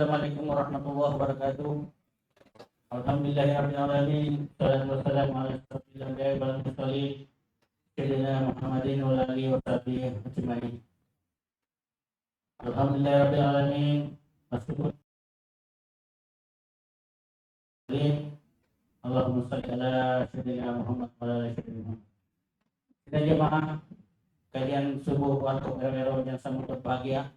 Assalamualaikum warahmatullahi wabarakatuh. Alhamdulillahirabbil alamin. Wassalatu wassalamu ala asyrofil anbiya'i wal mursalin sayyidina Muhammadin wa alihi wa sahbihi ajmain. Alhamdulillahirabbil alamin. Wassalatu Allahumma shalli ala sayyidina Muhammad wa ala ali sayyidina Muhammad. Kita jemaah kalian subuh waktu Ramadan yang sangat berbahagia.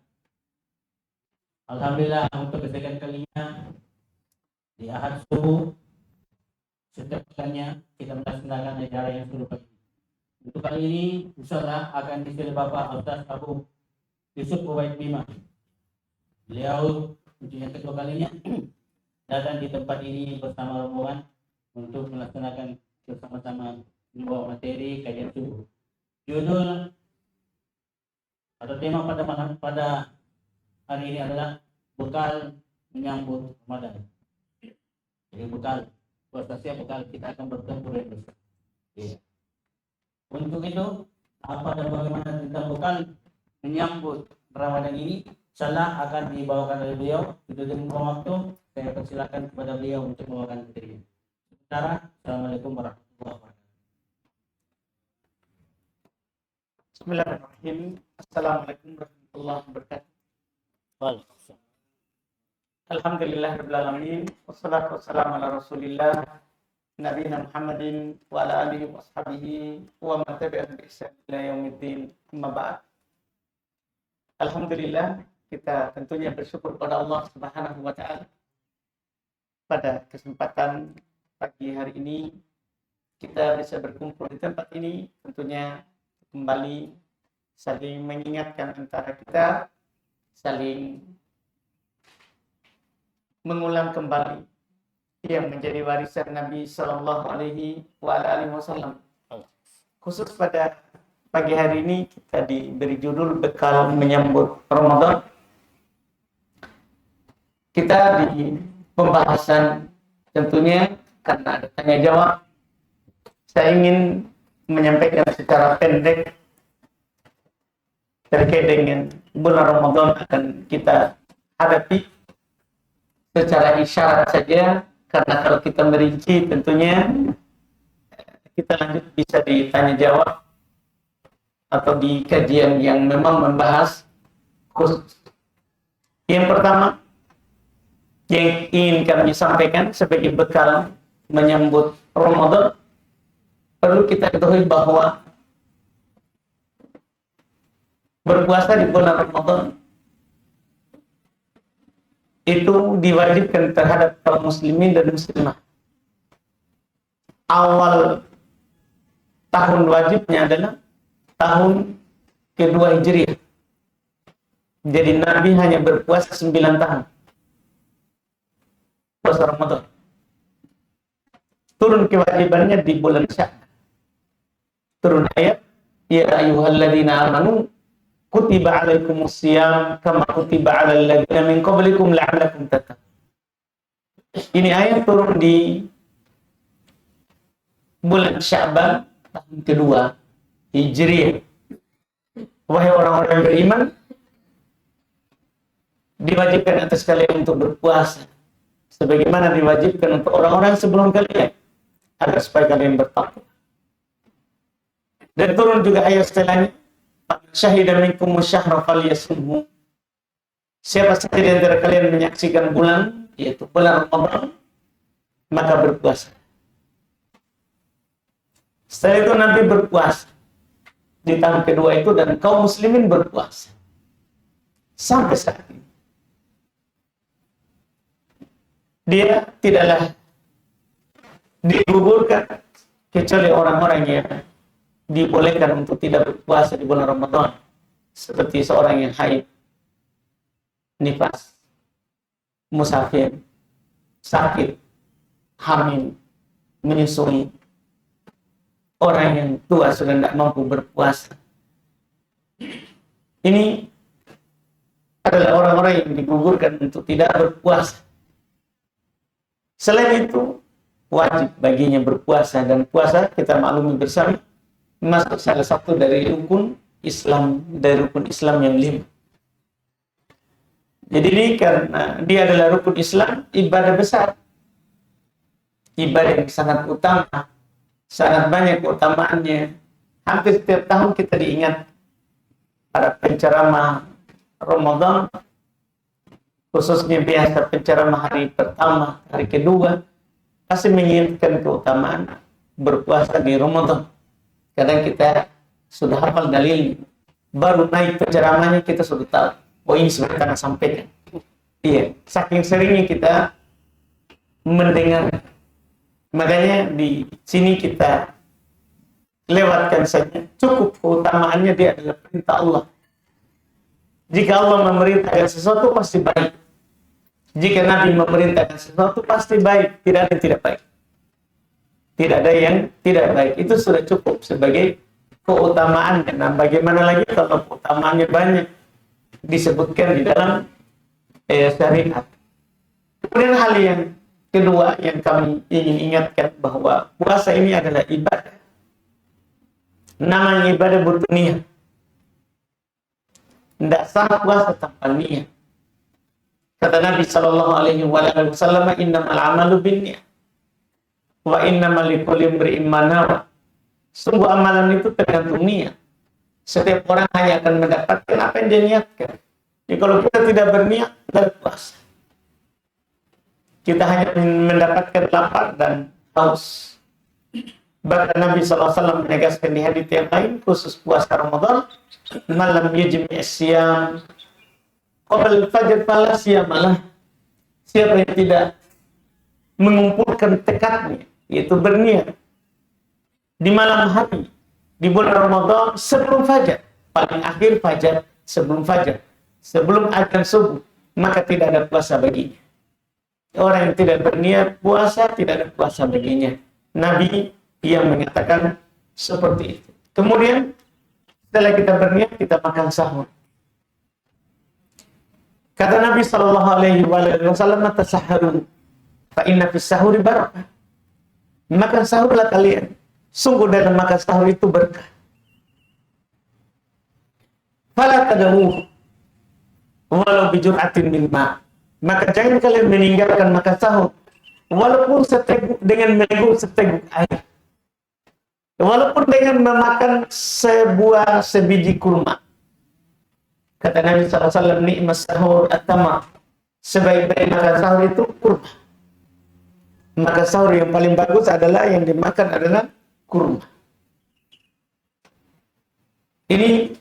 Alhamdulillah untuk kesekian kalinya di Ahad subuh setiap pekannya kita melaksanakan acara yang serupa ini. Untuk kali ini insyaallah akan diisi Bapak Ustaz Abu Yusuf Ubaid Bima. Beliau untuk yang kedua kalinya datang di tempat ini bersama rombongan untuk melaksanakan bersama-sama membawa materi kajian subuh. Judul atau tema pada hari ini adalah bekal menyambut Ramadan. Jadi bekal, puasa siap bekal kita akan bertempur ya. Iya. Untuk itu apa dan bagaimana tentang bekal menyambut Ramadan ini, insyaallah akan dibawakan oleh beliau. Itu dengan waktu saya persilakan kepada beliau untuk membawakan materi. Sementara, Assalamualaikum warahmatullahi wabarakatuh. Bismillahirrahmanirrahim. Assalamualaikum warahmatullahi wabarakatuh. Waalaikumsalam. Alhamdulillahirabbil alamin. Wassalatu wassalamu ala Rasulillah nabiyina Muhammadin wa ala alihi wa ashabihi wa man tabi'ahum bi ihsan ila yaumiddin. Amma ba'd. Alhamdulillah, kita tentunya bersyukur pada Allah Subhanahu wa taala pada kesempatan pagi hari ini kita bisa berkumpul di tempat ini, tentunya kembali saling mengingatkan antara kita, saling mengulang kembali yang menjadi warisan Nabi Sallallahu Alaihi Wasallam. Khusus pada pagi hari ini kita diberi judul bekal menyambut Ramadan. Kita di pembahasan tentunya karena ada tanya jawab, saya ingin menyampaikan secara pendek terkait dengan bulan Ramadan akan kita hadapi secara isyarat saja, karena kalau kita merinci tentunya kita lanjut bisa ditanya jawab atau di kajian yang memang membahas khusus. Yang pertama yang ingin kami sampaikan sebagai bekal menyambut Ramadan, perlu kita ketahui bahwa berpuasa di bulan Ramadan itu diwajibkan terhadap kaum muslimin dan muslimah. Awal tahun wajibnya adalah tahun kedua Hijriah. Jadi Nabi hanya berpuasa 9 tahun puasa Ramadan. Turun kewajibannya di bulan Sya'ban. Turun ayat, ya ayyuhalladzina amanu kutiba alaikumus syiyam kama kutiba alal ladzina min qablikum la'allakum tattaqun. Ini ayat turun di bulan Sya'ban tahun kedua Hijriah. Wahai orang-orang yang beriman, diwajibkan atas kalian untuk berpuasa sebagaimana diwajibkan untuk orang-orang sebelum kalian, agar supaya kalian bertakwa. Dan turun juga ayat setelahnya, syahidan minkum syahra falyasumhu. Siapa saja di antara kalian menyaksikan bulan, yaitu bulan Ramadan, maka berpuasa. Setelah itu Nabi berpuasa di tahun kedua itu, dan kaum muslimin berpuasa sampai saat ini. Dia tidaklah digugurkan kecuali orang-orang yang dibolehkan untuk tidak berpuasa di bulan Ramadan, seperti seorang yang haid, nifas, musafir, sakit, hamil, menyusui, orang yang tua sudah tidak mampu berpuasa. Ini adalah orang-orang yang digugurkan untuk tidak berpuasa. Selain itu, wajib baginya berpuasa, dan puasa kita maklumi bersama masuk salah satu dari rukun Islam, dari rukun Islam yang 5. Jadi ini karena dia adalah rukun Islam, ibadah besar. Ibadah yang sangat utama, sangat banyak keutamaannya. Hampir setiap tahun kita diingat para penceramah Ramadan, khususnya biasa penceramah hari pertama, hari kedua, pasti mengingatkan keutamaan berpuasa di Ramadan. Kadang kita sudah hafal dalil, baru naik penceramahnya kita sudah tahu, oh ini sudah kita sampaikan. Iya, saking seringnya kita mendengar. Makanya di sini kita lewatkan saja. Cukup keutamaannya dia adalah perintah Allah. Jika Allah memerintahkan sesuatu pasti baik. Jika Nabi memerintahkan sesuatu pasti baik. Tidak ada yang tidak baik. Tidak ada yang tidak baik. Itu sudah cukup sebagai keutamaan. Nah, bagaimana lagi kalau keutamaannya banyak disebutkan di dalam syariat. Kemudian hal yang kedua yang kami ingin ingatkan bahwa puasa ini adalah ibadah. Namanya ibadah butuh niat. Tidak sah puasa tanpa niat. Kata Nabi Shallallahu Alaihi Wasallam, "Innamal amalu binniyat, wa innamal likulli imri'in ma nawa." Sungguh amalan itu tergantung niat. Setiap orang hanya akan mendapatkan apa yang dia niatkan. Jadi kalau kita tidak berniat, tidak puasa. Kita hanya mendapatkan lapar dan haus. Bahkan Nabi SAW menegaskan di hadits yang lain, khusus puasa Ramadan, malam yujmi asyam qabla al-fajr fala siyamalah. Siapa yang tidak mengumpulkan tekadnya, yaitu berniat di malam hari di bulan Ramadan sebelum fajar, paling akhir fajar, sebelum fajar, sebelum adzan subuh, maka tidak ada puasa baginya. Orang yang tidak berniat puasa, tidak ada puasa baginya. Nabi yang mengatakan seperti itu. Kemudian setelah kita berniat, kita makan sahur. Kata Nabi Shallallahu Alaihi Wasallam, "Tasahharun, fa inna fis sahuri barakah." Makan sahurlah kalian. Sungguh dalam makan sahur itu berkah. Fala tadawu walau bijur'atin min ma. Maka jangan kalian meninggalkan makan sahur walaupun dengan meneguk seteguk air. Walaupun dengan memakan sebiji kurma. Kata Nabi SAW, "Ni'mas sahur at-tamar." Sebaik-baik makan sahur itu kurma. Maka sahur yang paling bagus adalah yang dimakan adalah kurma. Ini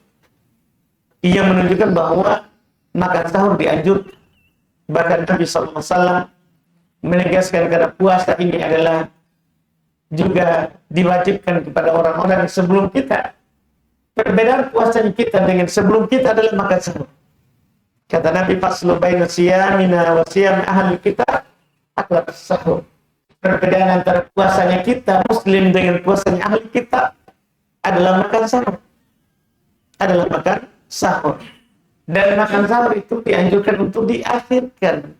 yang menunjukkan bahwa makan sahur dianjurkan. Bahkan Nabi SAW menegaskan karena puasa ini adalah juga diwajibkan kepada orang-orang sebelum kita. Perbedaan puasa kita dengan sebelum kita adalah makan sahur. Kata Nabi, "Faslu baina siyamina wa siyam ahli kitab aklat sahur." Perbedaan antara puasanya kita Muslim dengan puasanya ahli kitab adalah makan sahur. Adalah makan sahur. Dan makan sahur itu dianjurkan untuk diakhirkan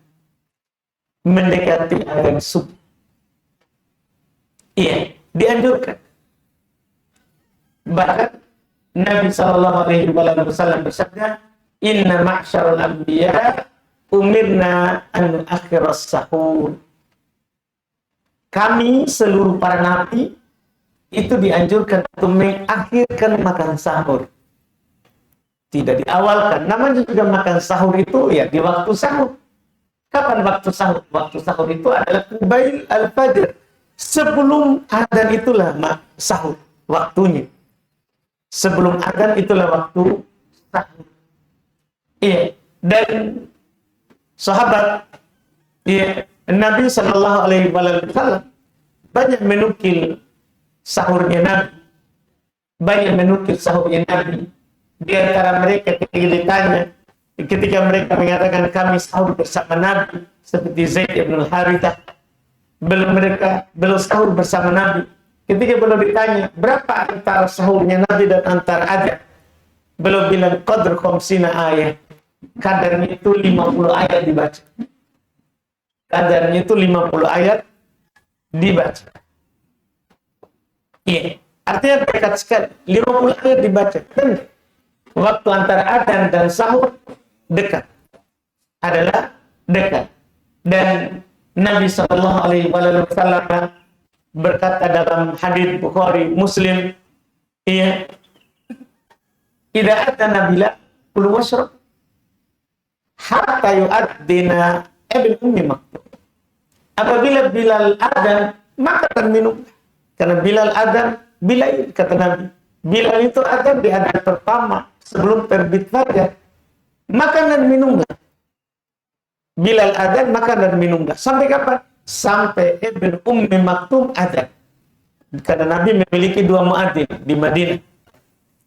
mendekati adzan subuh. Iya, dianjurkan. Bahkan Nabi Shallallahu Alaihi Wasallam bersabda, "Inna ma'syarul anbiya umirna an akhiras sahur." Kami seluruh para nabi itu dianjurkan untuk mengakhirkan makan sahur. Tidak diawalkan. Namanya juga makan sahur itu ya di waktu sahur. Kapan waktu sahur? Waktu sahur itu adalah qabail al-fajr. Sebelum adzan itulah sahur waktunya. Sebelum adzan itulah waktu sahur. Iya, dan sahabat Nabi Sallallahu Alaihi Wasallam banyak menukil sahurnya Nabi. Banyak menukil sahurnya Nabi. Di antara mereka ketika mereka mengatakan kami sahur bersama Nabi, seperti Zaid bin Harithah, belum sahur bersama Nabi. Ketika beliau ditanya berapa antara sahurnya Nabi dan antara adzan, beliau bilang qadr khamsina ayat. Kadarnya itu 50 ayat dibaca. Kadarnya itu 50 ayat dibaca. Iya, artinya dekat sekali. 50 ayat dibaca. Dan waktu antara adzan dan sahur dekat. adalah dekat. Dan Nabi Shallallahu Alaihi Wasallam berkata dalam hadits Bukhari Muslim, iya, tidak ada nabila kul washrab hatta yu'adzina ibn ummi maktum. Apabila Bilal adzan, maka minum. Karena Bilal adzan, Bilal kata Nabi, Bilal itu adzan di adzan pertama sebelum terbit fajar. Makan dan minumlah. Bilal adzan, makan dan minumlah. Sampai kapan? Sampai Ibn Ummi Maktum adzan. Karena Nabi memiliki dua muadzin di Madinah.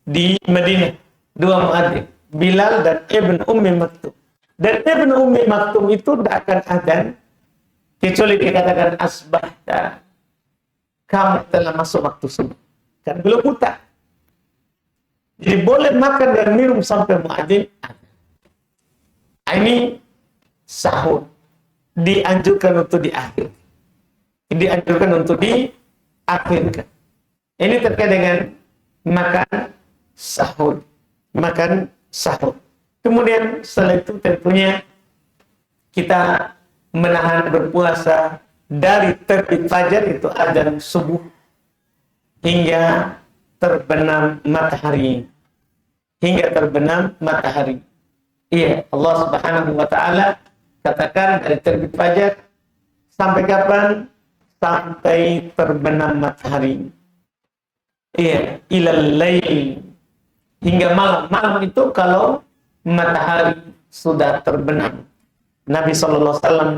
Di Madinah, dua muadzin, Bilal dan Ibn Ummi Maktum. Dan Ibn Ummi Maktum itu tidak akan adzan kecuali dikatakan asbahta, kamu telah masuk waktu subuh. Kan belum buta. Jadi boleh makan dan minum sampai muadzin adzan. Ini sahur dianjurkan untuk diakhir. Dianjurkan untuk diakhirkan. Ini terkait dengan makan sahur. Makan sahur. Kemudian setelah itu tentunya kita menahan berpuasa dari terbit fajar itu adzan subuh hingga terbenam matahari. Hingga terbenam matahari. Iya, Allah Subhanahu wa taala katakan dari terbit fajar sampai kapan? Sampai terbenam matahari. Iya, ilal lail, hingga malam. Malam itu kalau matahari sudah terbenam. Nabi sallallahu alaihi wasallam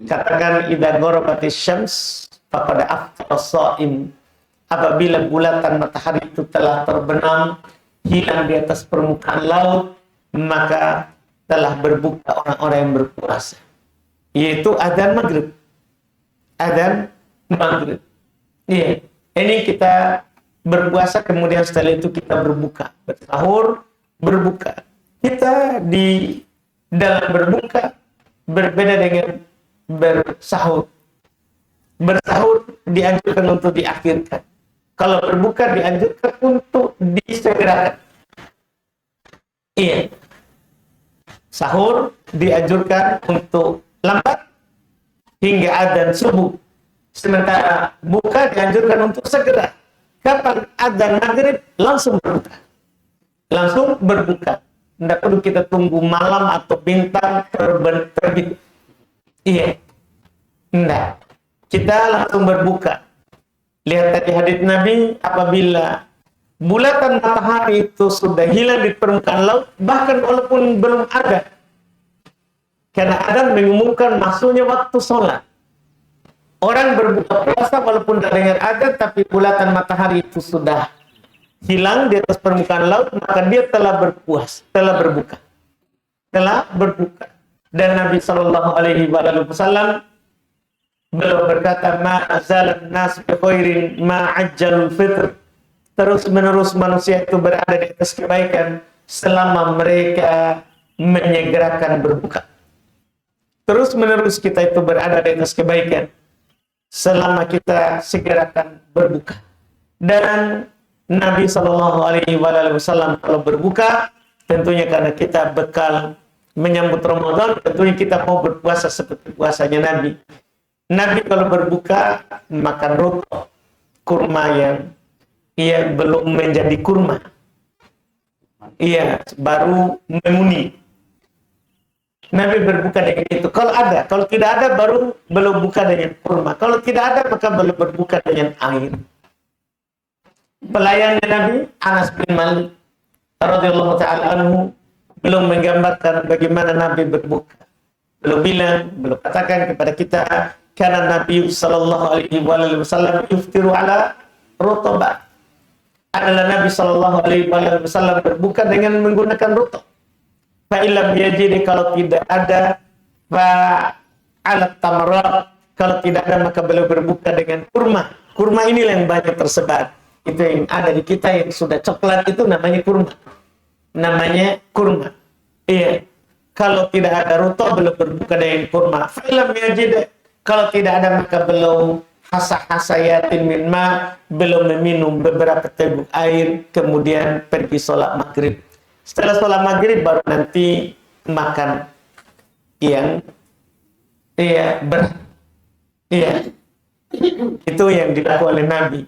katakan idza gharabatis syams faqad aftara shaim. Apabila bulatan matahari itu telah terbenam, hilang di atas permukaan laut, maka telah berbuka orang-orang yang berpuasa, yaitu adzan maghrib. Adzan maghrib. Iya, ini kita berpuasa, kemudian setelah itu kita berbuka, bersahur, berbuka. Kita di dalam berbuka berbeda dengan bersahur. Bersahur dianjurkan untuk diakhirkan. Kalau berbuka dianjurkan untuk disegerakan. Iya. Sahur dianjurkan untuk lambat hingga adzan subuh. Sementara buka dianjurkan untuk segera. Kapan adzan maghrib langsung berbuka. Langsung berbuka. Tidak perlu kita tunggu malam atau bintang terbit. Iya. Tidak. Kita langsung berbuka. Lihat tadi hadits Nabi, apabila bulatan matahari itu sudah hilang di permukaan laut, bahkan walaupun belum ada. Karena adzan mengumumkan masuknya waktu sholat. Orang berbuka puasa walaupun tidak dengar adzan, tapi bulatan matahari itu sudah hilang di atas permukaan laut, maka dia telah berpuasa, telah berbuka. Telah berbuka. Dan Nabi Shallallahu Alaihi Wasallam beliau berkata, ma azalan nas bi khairin ma ajjalul fitr. Terus-menerus manusia itu berada di atas kebaikan selama mereka menyegerakan berbuka. Terus-menerus kita itu berada di atas kebaikan selama kita segerakan berbuka. Dan Nabi Shallallahu Alaihi Wasallam kalau berbuka, tentunya karena kita bekal menyambut Ramadan, tentunya kita mau berpuasa seperti puasanya Nabi. Nabi kalau berbuka makan roti, kurma yang belum menjadi kurma. Iya, baru memuni. Nabi berbuka dengan itu. Kalau ada, kalau tidak ada baru belum buka dengan kurma. Kalau tidak ada maka belum berbuka dengan air. Pelayannya Nabi Anas bin Malik radhiyallahu taala anhu belum menggambarkan bagaimana Nabi berbuka. Belum bilang, belum katakan kepada kita karena Nabi sallallahu alaihi wasallam yuftiru ala rutbah. Adalah Nabi Shallallahu Alaihi Wasallam berbuka dengan menggunakan rutub. Fa'ilam yajid, kalau tidak ada, fa'alat tamarat, kalau tidak ada maka beliau berbuka dengan kurma. Kurma inilah yang banyak tersebar. Itu yang ada di kita yang sudah coklat itu namanya kurma. Namanya kurma. Iya. Kalau tidak ada rutub beliau berbuka dengan kurma. Fa'ilam yajid, kalau tidak ada maka beliau hasayatin min ma, belum meminum beberapa teguk air, kemudian pergi sholat maghrib. Setelah sholat maghrib baru nanti makan. yang berat. Itu yang dilakukan oleh Nabi.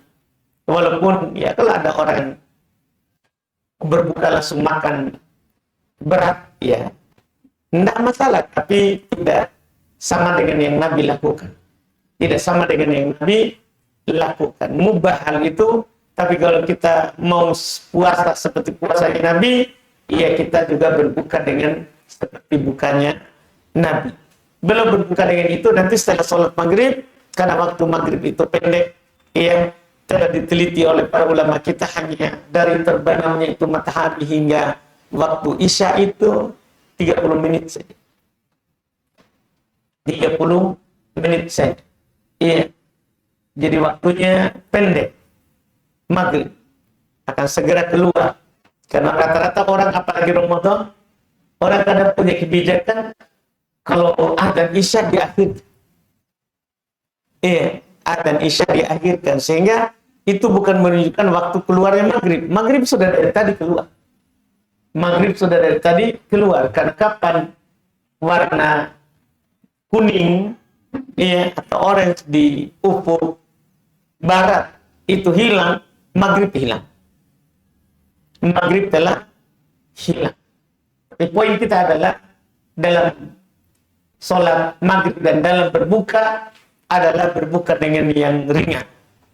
Walaupun ya kalau ada orang berbuka langsung makan berat, ya tidak masalah, tapi tidak sama dengan yang Nabi lakukan. Tidak sama dengan yang Nabi lakukan. Mubah hal itu, tapi kalau kita mau puasa seperti puasa Nabi, ya kita juga berbuka dengan seperti bukanya Nabi. Belum berbuka dengan itu, nanti setelah sholat maghrib, karena waktu maghrib itu pendek, ya telah diteliti oleh para ulama kita hanya dari terbenamnya itu matahari hingga waktu isya itu 30 menit saja. 30 menit saja. Iya. Jadi waktunya pendek. Maghrib akan segera keluar. Karena rata-rata orang apalagi Ramadan, orang kadang punya kebijakan kalau adzan isya diakhirkan. Iya, adzan isya diakhirkan sehingga itu bukan menunjukkan waktu keluarnya maghrib. Maghrib sudah dari tadi keluar. Maghrib sudah dari tadi keluar. Karena kapan warna kuning atau orange di ufuk barat itu hilang, maghrib hilang. Maghrib telah hilang. Tapi poin kita adalah dalam sholat maghrib dan dalam berbuka adalah berbuka dengan yang ringan.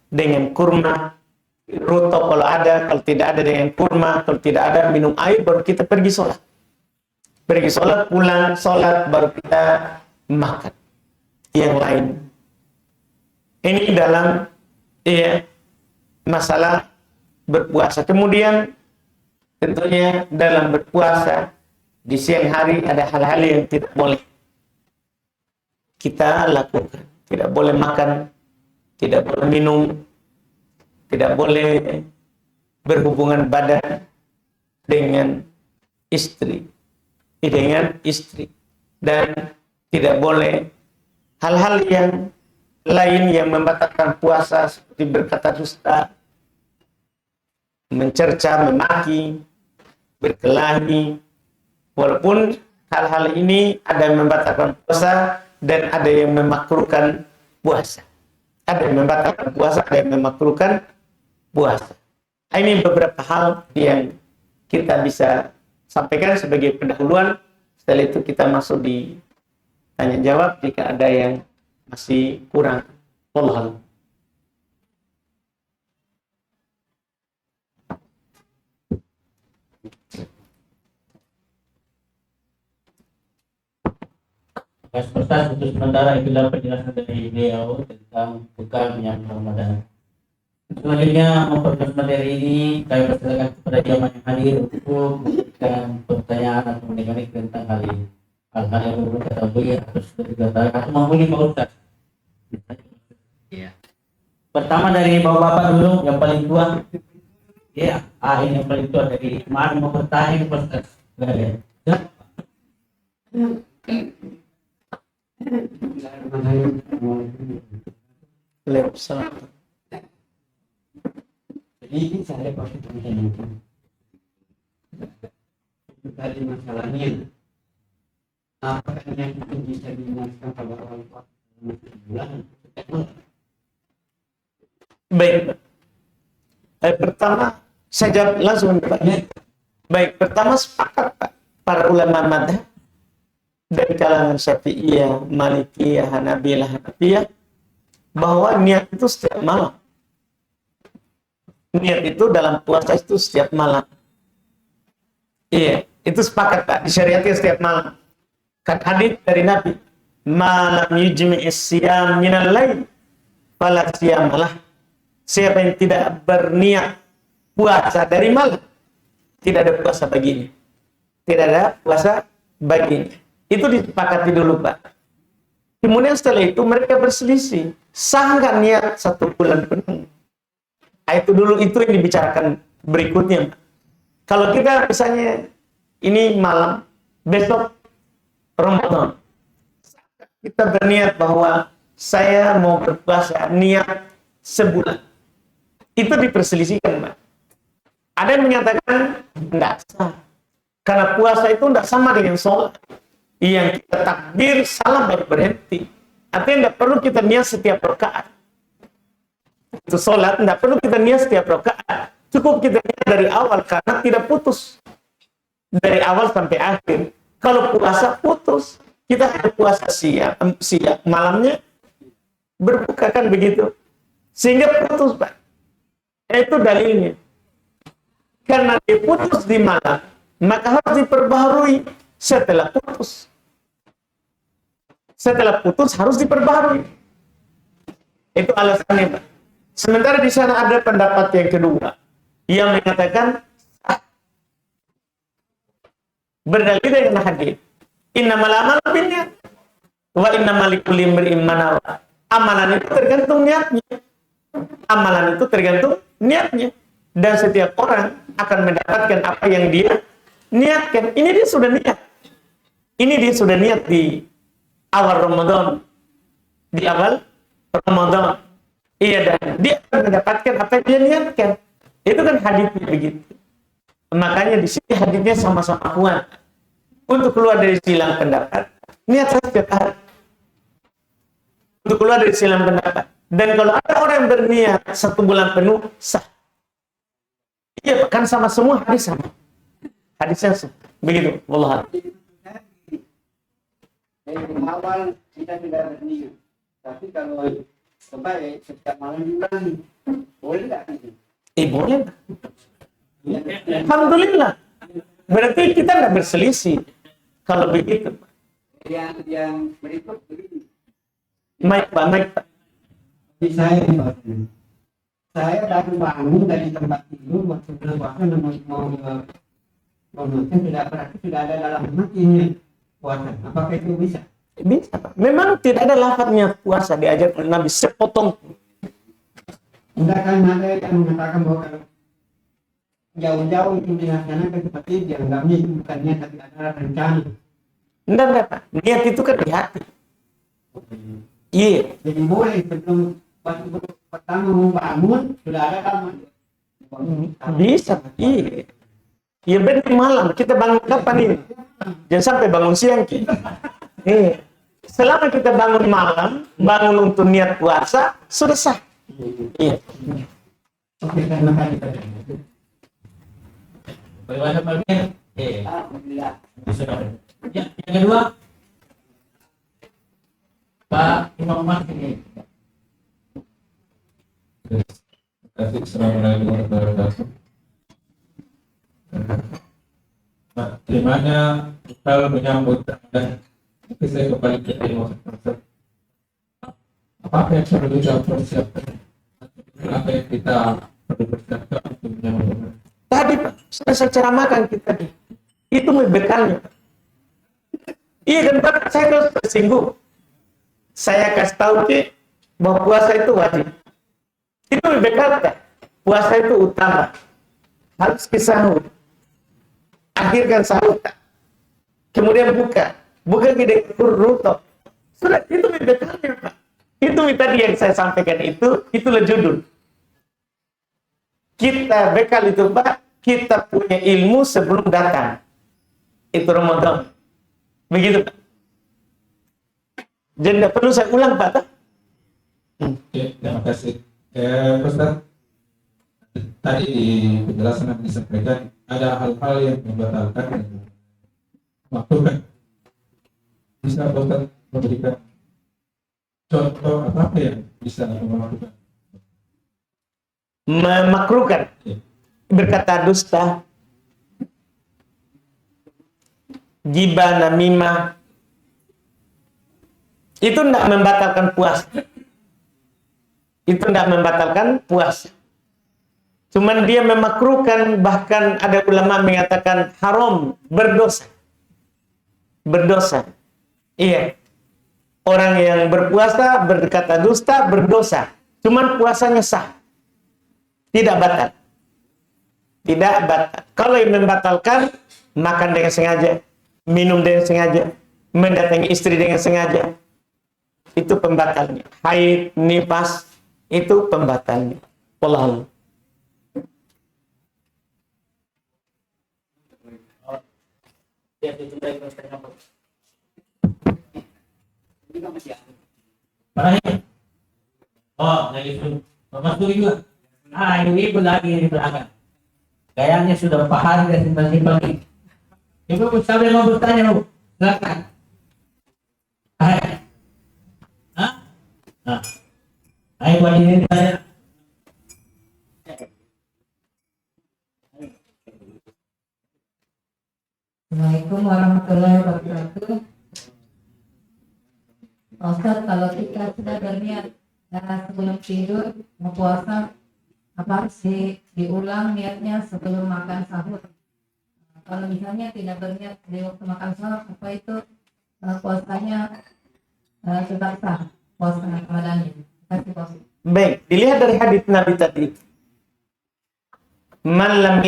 Dengan kurma, rutop kalau ada, kalau tidak ada dengan kurma, kalau tidak ada minum air, baru kita pergi sholat. Pergi sholat, pulang sholat, baru kita makan. Yang lain. Ini dalam masalah berpuasa. Kemudian tentunya dalam berpuasa di siang hari ada hal-hal yang tidak boleh kita lakukan. Tidak boleh makan, tidak boleh minum, tidak boleh berhubungan badan dengan istri, dan tidak boleh hal-hal yang lain yang membatalkan puasa seperti berkata dusta, mencerca, memaki, berkelahi. Walaupun hal-hal ini ada yang membatalkan puasa dan ada yang memakruhkan puasa. Ada yang membatalkan puasa, ada yang memakruhkan puasa. Ini beberapa hal yang kita bisa sampaikan sebagai pendahuluan. Setelah itu kita masuk di tanya jawab jika ada yang masih kurang. Wallahu. Ustaz, untuk sementara itulah penjelasan dari beliau tentang buka menyambut Ramadan. Selanjutnya memperluas materi ini kami persilakan kepada jamaah yang hadir untuk memberikan pertanyaan atau mendengarkan tentang hal ini. Hal-hal yang perlu ketahui atau sudah dikatakan atau menghubungi Pak Ustaz. Pertama dari bapak-bapak dulu yang paling tua. Ya, ini yang paling tua dari mana mau bertanya Pak Ustaz? Jadi saya pakai begini. Itu tadi masalahnya. Apakah yang itu bisa dijelaskan pada orang tua? Baik. Pertama saya jawab langsung Pak. Baik, pertama sepakat Pak para ulama madhab dari kalangan Syafi'iyah, Malikiyah, Hanabilah, Hanafiyah bahwa niat itu setiap malam. Niat itu dalam puasa itu setiap malam. Iya, itu sepakat Pak, disyariatkan setiap malam. Kan hadits dari Nabi, malam yujmi'is siyam minal lail fala siyamalah. Siapa yang tidak berniat puasa dari malam, tidak ada puasa baginya. Tidak ada puasa baginya. Itu disepakati dulu Pak. Kemudian setelah itu mereka berselisih, sah nggak niat 1 bulan penuh? Itu dulu, itu yang dibicarakan berikutnya. Kalau kita misalnya ini malam, besok Ramadan, kita berniat bahwa saya mau berpuasa niat sebulan, itu diperselisihkan Pak. Ada yang menyatakan enggak sah, karena puasa itu enggak sama dengan sholat. Yang kita takbir salam baru berhenti. Artinya tidak perlu kita niat setiap rakaat. Itu sholat, tidak perlu kita niat setiap rakaat. Cukup kita niat dari awal karena tidak putus. Dari awal sampai akhir. Kalau puasa putus, kita ada puasa siang, malamnya berbuka kan begitu. Sehingga putus, Pak. Itu dalilnya. Karena diputus di malam, maka harus diperbaharui setelah putus. Setelah putus harus diperbaharui. Itu alasannya, Pak. Sementara di sana ada pendapat yang kedua yang mengatakan berdalil dengan hadis. Innamal a'malu binniyat wa innamal likulli imri'in ma nawa. Amalan itu tergantung niatnya. Amalan itu tergantung niatnya. Dan setiap orang akan mendapatkan apa yang dia niatkan. Ini dia sudah niat. Ini dia sudah niat di awal Ramadan. Di awal Ramadan. Iya, dan dia akan mendapatkan apa yang dia niatkan. Itu kan hadisnya begitu. Makanya di sini hadisnya sama-sama kuat. Untuk keluar dari silang pendapat, niat saya setiap hari. Untuk keluar dari silang pendapat. Dan kalau ada orang yang berniat 1 bulan penuh, sah. Iya, kan sama semua hadis sama. Hadisnya sama. Begitu. Wallah. Dari awal kita tidak berniat. Tapi kalau kembali setiap malam diulangi, boleh nggak? Boleh. Alhamdulillah. Berarti kita nggak berselisih. Kalau begitu. Yang berikut begini. Baik, Pak. Di saya baru bangun dari tempat tidur waktu berpuasa mau makan tidak ada dalam hatinya puasa. Apakah itu bisa? Bisa, Pak. Memang tidak ada lafadznya puasa diajar oleh Nabi sepotong. Enggak kan ada yang mengatakan bahwa kalau jauh-jauh itu dilaksanakan seperti itu, dianggapnya itu bukan niat tapi adalah rencana. Enggak, Pak. Niat itu kan di hati. Iya. Jadi boleh sebelum waktu pertama mau bangun sudah ada kamar. Bisa, Pak. Iya. Ya benar malam. Kita bangun kapan ini? Jangan sampai bangun siang kita. Iya. Selama kita bangun malam, bangun untuk niat puasa, sudah sah. Iya. Oke, terima kasih. Bagaimana Pak Mir? Alhamdulillah. Ya, yang kedua, Pak Imam Mahdi. Assalamualaikum warahmatullahi wabarakatuh. Nah, gimana kalau menyambut dan saya kembali ke tema apa yang perlu kita persiapkan, apa yang kita perlu persiapkan untuk menyambut? Tadi, Pak, saya ceramahkan kita. Itu bekalnya. Iya kan, Pak, saya terus tersinggung. Saya kasih tahu Ki, bahwa puasa itu wajib. Itu bekalnya. Puasa itu utama. Harus sahur. Akhirkan sahur. Kemudian buka. Buka gede rutok. Sudah, itu bekalnya, Pak. Itu tadi yang saya sampaikan itulah judul. Kita bekal itu, Pak, kita punya ilmu sebelum datang. Itu Ramadan. Begitu, Pak. Jadi tidak perlu saya ulang, Pak. Oke, terima kasih. Ustaz, tadi di penjelasan yang disampaikan ada hal-hal yang membatalkan dan memakruhkan. Bisa Ustaz memberikan contoh apa yang bisa memakruhkan? Memakruhkan. Berkata dusta, gibah, namimah, itu tidak membatalkan puasa. Itu tidak membatalkan puasa. Cuman dia memakruhkan, bahkan ada ulama mengatakan haram, berdosa. Berdosa. Iya. Orang yang berpuasa, berkata dusta, berdosa. Cuman puasanya sah. Tidak batal. Tidak batal. Kalau yang membatalkan, makan dengan sengaja, minum dengan sengaja, mendatangi istri dengan sengaja, itu pembatalnya. Haid, nifas, itu pembatalnya. Wallahu. Parahin. Oh, lagi suruh. Masuk juga. Ah, ini ibu lagi di belakang. Kayaknya sudah paham dan simpel-simpel ini. Ibu sampai mau bertanya, Bu. Silakan. Hai. Hah? Nah. Ayo buat ini saya. Assalamualaikum warahmatullahi wabarakatuh. Pak Ustadz, kalau kita sudah berniat sebelum tidur mau puasa, apa harus diulang niatnya sebelum makan sahur? Kalau misalnya tidak berniat di waktu makan sahur, apa itu puasanya tetap sah, puasa Ramadannya? Terima kasih. Baik, dilihat dari hadis Nabi tadi. Man lam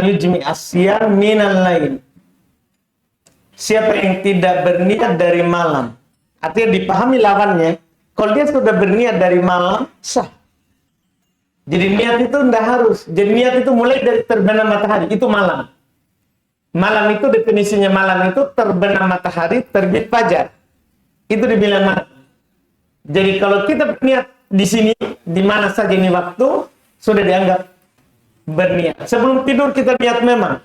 yujmi asyam minal lain. Siapa yang tidak berniat dari malam, artinya dipahami lawannya. Kalau dia sudah berniat dari malam, sah. Jadi niat itu tidak harus. Jadi niat itu mulai dari terbenam matahari, itu malam. Malam itu definisinya malam itu terbenam matahari, terbit fajar. Itu dibilang malam. Jadi kalau kita berniat di sini, di mana saja ini waktu, sudah dianggap berniat. Sebelum tidur kita niat memang.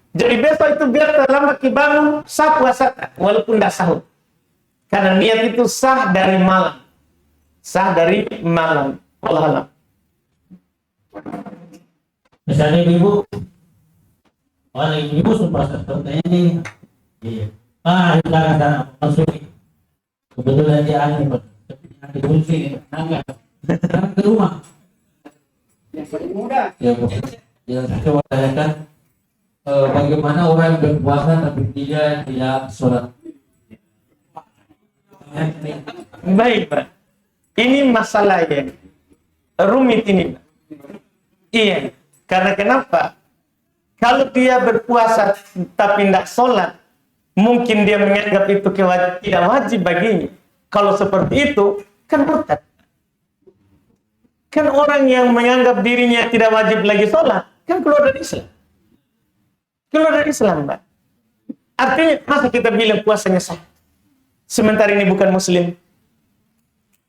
Jadi besok itu biar terlambat bangun, sah puasa, walaupun tidak sahur. Karena niat itu sah dari malam. Sah dari malam. Allah Allah. Misalnya ibu, ibu sumpah seperti ini. Iya. Ah, di belakang sana, masuk. Kebetulan dia aneh, Pak. Tapi kunci, nangga. Sekarang ke rumah. Yang paling mudah. Ya, Bu. Ya, saya mau tanyakan, bagaimana orang berpuasa tapi tidak sholat? Baik, Pak. Ini masalah yang rumit ini, Pak. Iya. Karena kenapa? Kalau dia berpuasa tapi tidak sholat, mungkin dia menganggap itu tidak wajib baginya. Kalau seperti itu, kan murtad. Kan orang yang menganggap dirinya tidak wajib lagi sholat, kan keluar dari Islam. Keluar dari Islam, Pak. Artinya, masa kita bilang puasanya sah? Sementara ini bukan muslim.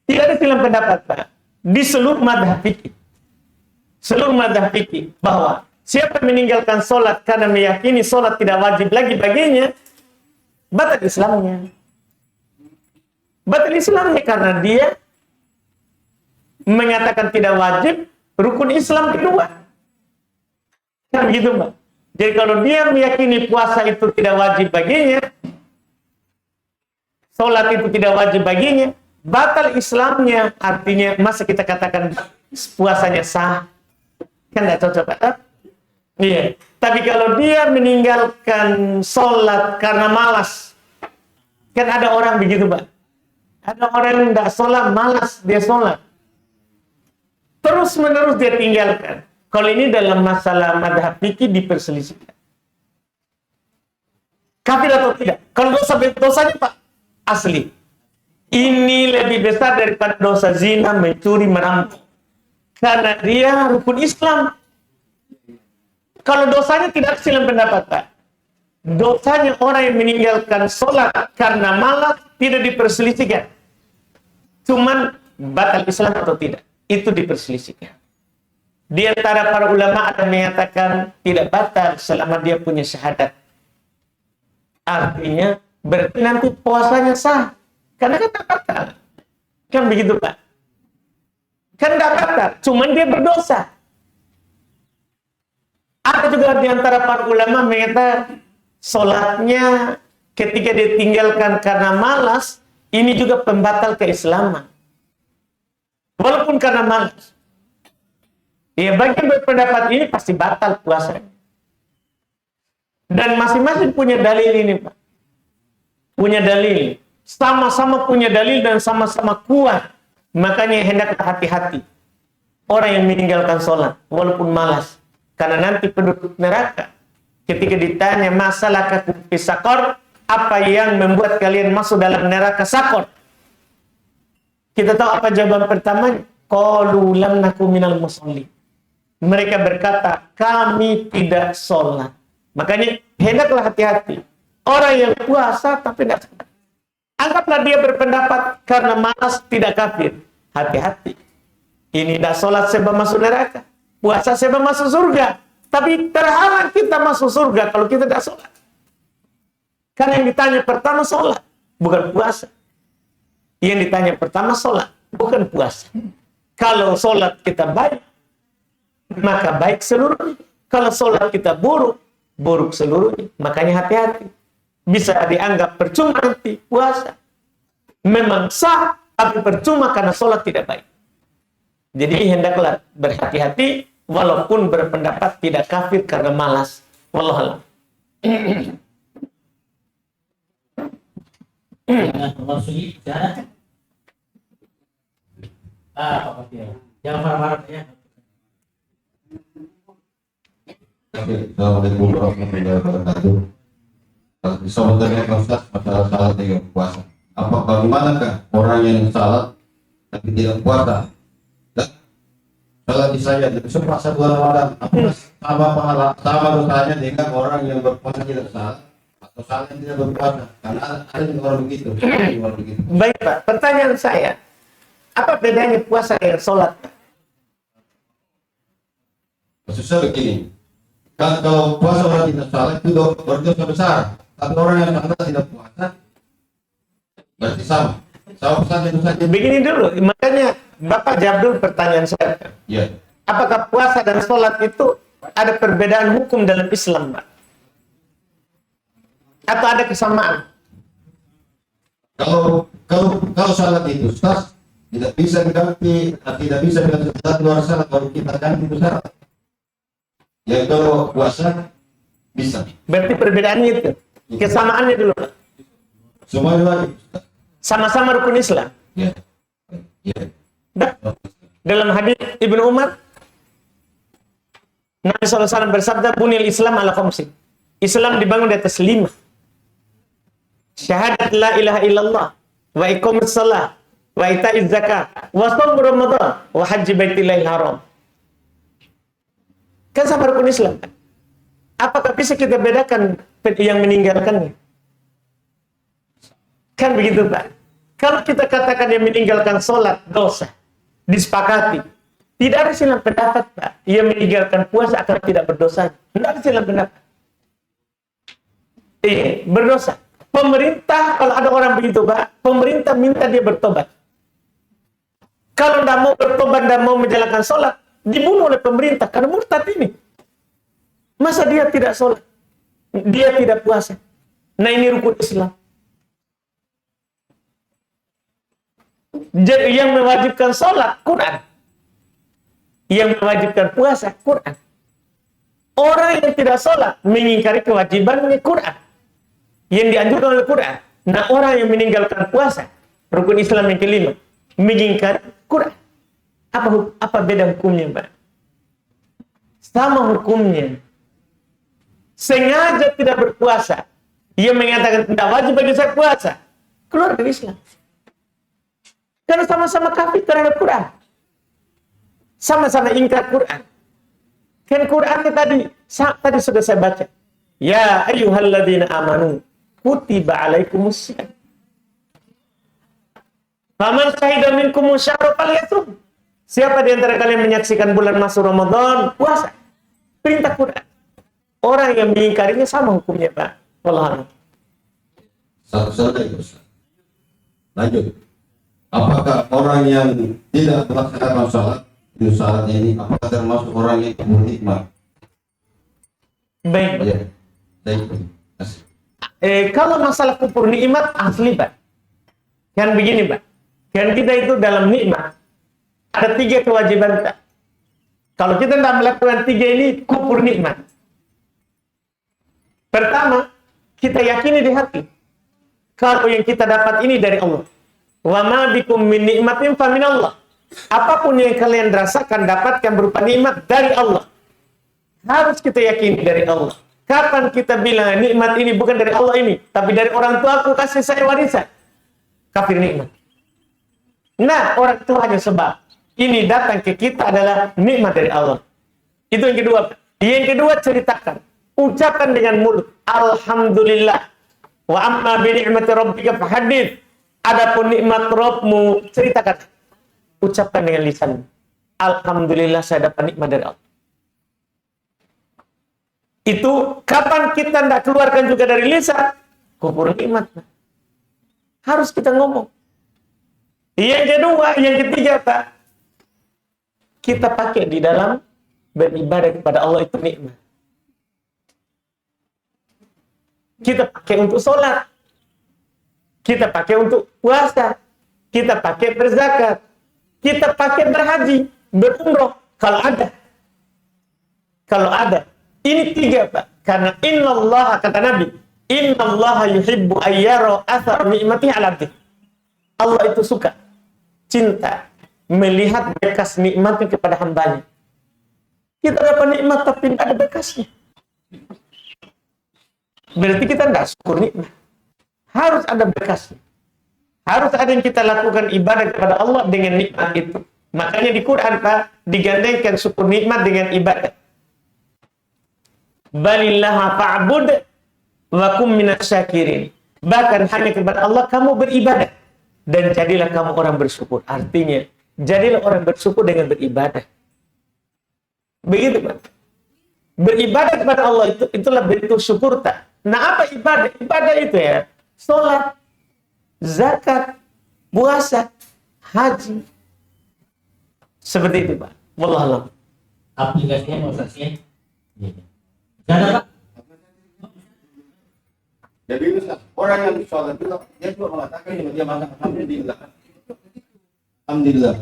Tidak ada silang pendapat, Pak. Di seluruh mazhab fikih. Seluruh mazhab fikih. Bahwa siapa meninggalkan sholat karena meyakini sholat tidak wajib lagi baginya, batal Islamnya. Batal Islamnya karena dia mengatakan tidak wajib rukun Islam kedua. Kan begitu, Mbak. Jadi kalau dia meyakini puasa itu tidak wajib baginya, sholat itu tidak wajib baginya, batal Islamnya. Artinya masa kita katakan puasanya sah? Kan tidak cocok, Pak. Iya. Tapi kalau dia meninggalkan sholat karena malas, kan ada orang begitu, Pak. Ada orang yang tidak sholat, malas dia sholat. Terus menerus dia tinggalkan. Kalau ini dalam masalah madhab fikih diperselisihkan. Kafir atau tidak? Kalau dosanya, Pak, asli. Ini lebih besar daripada dosa zina, mencuri, merampok. Karena dia rukun Islam. Kalau dosanya tidak silang pendapat, Pak. Dosanya orang yang meninggalkan sholat karena malas tidak diperselisihkan. Cuman batal Islam atau tidak, itu diperselisihkan. Di antara para ulama ada yang menyatakan tidak batal selama dia punya syahadat. Artinya berarti nanti puasanya sah. Karena kan tak batal. Kan begitu, Pak. Kan tak batal, cuman dia berdosa. Ada juga di antara para ulama mengatakan sholatnya ketika ditinggalkan karena malas, ini juga pembatal keislaman. Walaupun karena malas. Ya, bagi yang berpendapat ini pasti batal puasanya. Dan masing-masing punya dalil ini, Pak. Punya dalil. Sama-sama punya dalil dan sama-sama kuat. Makanya hendaklah hati-hati. Orang yang meninggalkan sholat, walaupun malas. Karena nanti penduduk neraka, ketika ditanya masalah fi sakor, apa yang membuat kalian masuk dalam neraka sakor? Kita tahu apa jawaban pertamanya? Qalu lam naku minal musholli. Mereka berkata, kami tidak sholat. Makanya hendaklah hati-hati. Orang yang puasa tapi tidak sholat. Anggaplah dia berpendapat karena malas tidak kafir. Hati-hati. Ini tidak sholat sebab masuk neraka. Puasa sebab masuk surga. Tapi terhalang kita masuk surga kalau kita tidak sholat. Karena yang ditanya pertama sholat, bukan puasa. Yang ditanya pertama sholat, bukan puasa. Kalau sholat kita baik, maka baik seluruhnya. Kalau sholat kita buruk, buruk seluruhnya. Makanya hati-hati. Bisa dianggap percuma nanti puasa. Memang sah, tapi percuma karena sholat tidak baik. Jadi hendaklah berhati-hati, walaupun berpendapat tidak kafir karena malas. Wallahualam. Jangan memasuki bicara. Pak Fatih. Jangan marah-marah ya. Oke, Assalamualaikum warahmatullahi wabarakatuh. Sebenarnya Ustaz, masalah salat dengan puasa. Bagaimanakah orang yang salat tapi tidak puasa? Salat di saya itu puasa bulan Ramadan. Apakah sama pahala, sama dosanya dengan orang yang berpuasa tidak salat atau salat yang tidak berpuasa? Karena ada juga orang begitu. Baik Pak, pertanyaan saya, apa bedanya puasa dengan sholat? Maksud saya begini, kalau puasa orang tidak salat itu berdosa besar. Tapi orang yang salat tidak puasa berarti sama. Sama saja dosanya. Begini dulu, makanya Bapak jawab dulu pertanyaan saya. Ya. Apakah puasa dan sholat itu ada perbedaan hukum dalam Islam, Pak? Atau ada kesamaan? Kalau salat itu Ustaz tidak bisa diganti, tidak bisa dengan salat luar salat kalau kita ganti itu syarat. Ya kalau puasa bisa. Berarti perbedaannya itu, kesamaannya dulu, Pak. Semuanya wajib. Sama-sama rukun Islam. Ya. Ya. Nah, dalam hadis Ibnu Umar, Nabi SAW bersabda, "Bunil Islam ala khamsin." Islam dibangun di atas 5. Syahadat la ilaha illallah, wa iqamus shalah, wa ita'iz zakat, wa shaum Ramadan, wa haji baitillahil haram. Kan sama rukun Islam. Apakah bisa kita bedakan yang meninggalkannya? Kan begitu, Pak. Kalau kita katakan yang meninggalkan sholat dosa, disepakati. Tidak ada silang pendapat, Pak. Yang meninggalkan puasa akan tidak berdosa. Tidak ada silang pendapat. Berdosa. Pemerintah, kalau ada orang begitu, Pak, pemerintah minta dia bertobat. Kalau tidak mau bertobat dan mau menjalankan sholat, dibunuh oleh pemerintah karena murtad ini. Masa dia tidak sholat? Dia tidak puasa. Nah, ini rukun Islam. Jadi yang mewajibkan sholat, Quran. Yang mewajibkan puasa, Quran. Orang yang tidak sholat mengingkari kewajibannya Quran. Yang dianjurkan oleh Quran. Nah, orang yang meninggalkan puasa, rukun Islam yang kelima, mengingkari Quran. Apa beda hukumnya, Pak? Sama hukumnya. Sengaja tidak berpuasa, ia mengatakan tidak wajib bagi saya puasa, keluar dari Islam. Karena sama-sama kafir terhadap Quran. Sama-sama ingkar Quran. Kan Qurannya tadi sudah saya baca. Ya ayyuhalladzina amanu kutiba alaikumussyam. Faman syahida minkumus syahra falyasum. Siapa di antara kalian menyaksikan bulan masuk Ramadan, puasa. Perintah Quran. Orang yang mengingkarinya sama hukumnya, Pak. Wallahualam. Satu lagi, Ustaz. Lanjut. Apakah orang yang tidak melaksanakan salat itu salatnya ini apakah termasuk orang yang bernikmat? Baik. Ya. Baik. Kalau masalah kufur nikmat asli, Pak. Kan begini, Pak. Kan kita itu dalam nikmat ada 3 kewajiban, Pak. Kalau kita tidak melakukan 3 ini, kufur nikmat. Pertama, kita yakini di hati kalau yang kita dapat ini dari Allah. Wa ma bikum min nikmatin fa min Allah. Apapun yang kalian rasakan dapatkan berupa nikmat dari Allah. Harus kita yakini dari Allah. Kapan kita bilang nikmat ini bukan dari Allah ini, tapi dari orang tua aku kasih saya warisan, kafir nikmat. Nah, orang tua hanya sebab ini datang ke kita adalah nikmat dari Allah. Itu yang kedua. Yang kedua, ceritakan. Ucapkan dengan mulut. Alhamdulillah. Wa amma bi ni'mati rabbika fahadits. Adapun nikmat Rabbmu, ceritakan. Ucapkan dengan lisan. Alhamdulillah saya dapat nikmat dari Allah. Itu kapan kita tidak keluarkan juga dari lisan, kufur nikmat. Harus kita ngomong. Yang kedua, yang ketiga, Pak, kita pakai di dalam beribadah kepada Allah itu nikmat. Kita pakai untuk sholat, kita pakai untuk puasa, kita pakai berzakat, kita pakai berhaji, berumroh kalau ada. Kalau ada. Ini tiga, Pak. Karena innallaha, kata Nabi, innallaha yuhibbu ayyara athar ni'matihi 'ala 'abdihi. Allah itu suka, cinta melihat bekas nikmatnya kepada hambanya. Kita dapat nikmat tapi tidak ada bekasnya. Berarti kita tidak syukur nikmat. Harus ada bekasnya. Harus ada yang kita lakukan ibadah kepada Allah dengan nikmat itu. Makanya di Quran, Pak, digandengkan syukur nikmat dengan ibadah. Balillaha fa'bud wa kum minasy syakirin. Bahkan hanya kepada Allah kamu beribadah dan jadilah kamu orang bersyukur. Artinya, jadilah orang bersyukur dengan beribadah. Begitu, Pak. Beribadah kepada Allah itulah bentuk syukur, tak? Nah, apa ibadah? Ibadah itu ya, sholat, zakat, puasa, haji. Seperti itu, Pak. Wallahualam. Aplikasinya, prosesnya. Ada, Pak? Jadi orang yang sholat itu dia juga mengatakan dia mengatakan alhamdulillah. Alhamdulillah.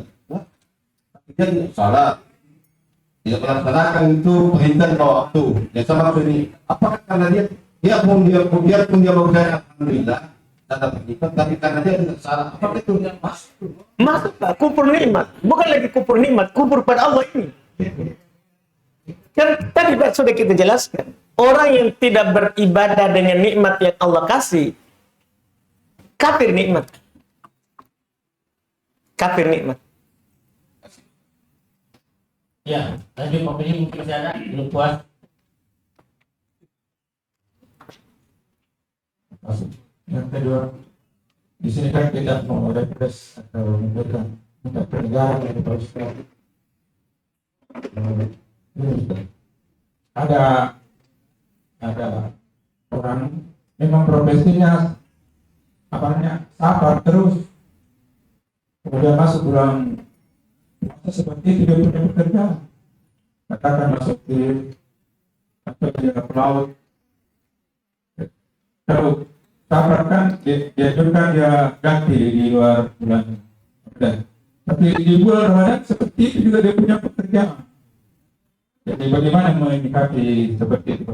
Dia tidak sholat. Tidak melaksanakan itu perintah waktu. Yang sama ini. Apakah karena dia pun berusaha alhamdulillah dapat nikmat, tapi karena dia tidak salah. Apakah itu Masuk, Pak, kufur nikmat. Bukan lagi kufur nikmat, kufur pada Allah ini. Kan tadi, Pak, sudah kita jelaskan. Orang yang tidak beribadah dengan nikmat yang Allah kasih, kafir nikmat. Kafir nikmat. Ya, lanjut Pak Beni, mungkin masih ada, belum puas. Yang kedua, di sini kan kita mau repress atau memberikan untuk penegak dari Ustaz. Ada orang memang profesinya sabar terus, kemudian masuk bulan puasa seperti itu dia punya pekerjaan, katakan masuk di atau dia pelaut, terus sabar kan dianjurkan dia ganti di luar bulan Ramadan, tapi di bulan Ramadan seperti itu juga dia punya pekerjaan. Jadi bagaimana menyikapi seperti itu?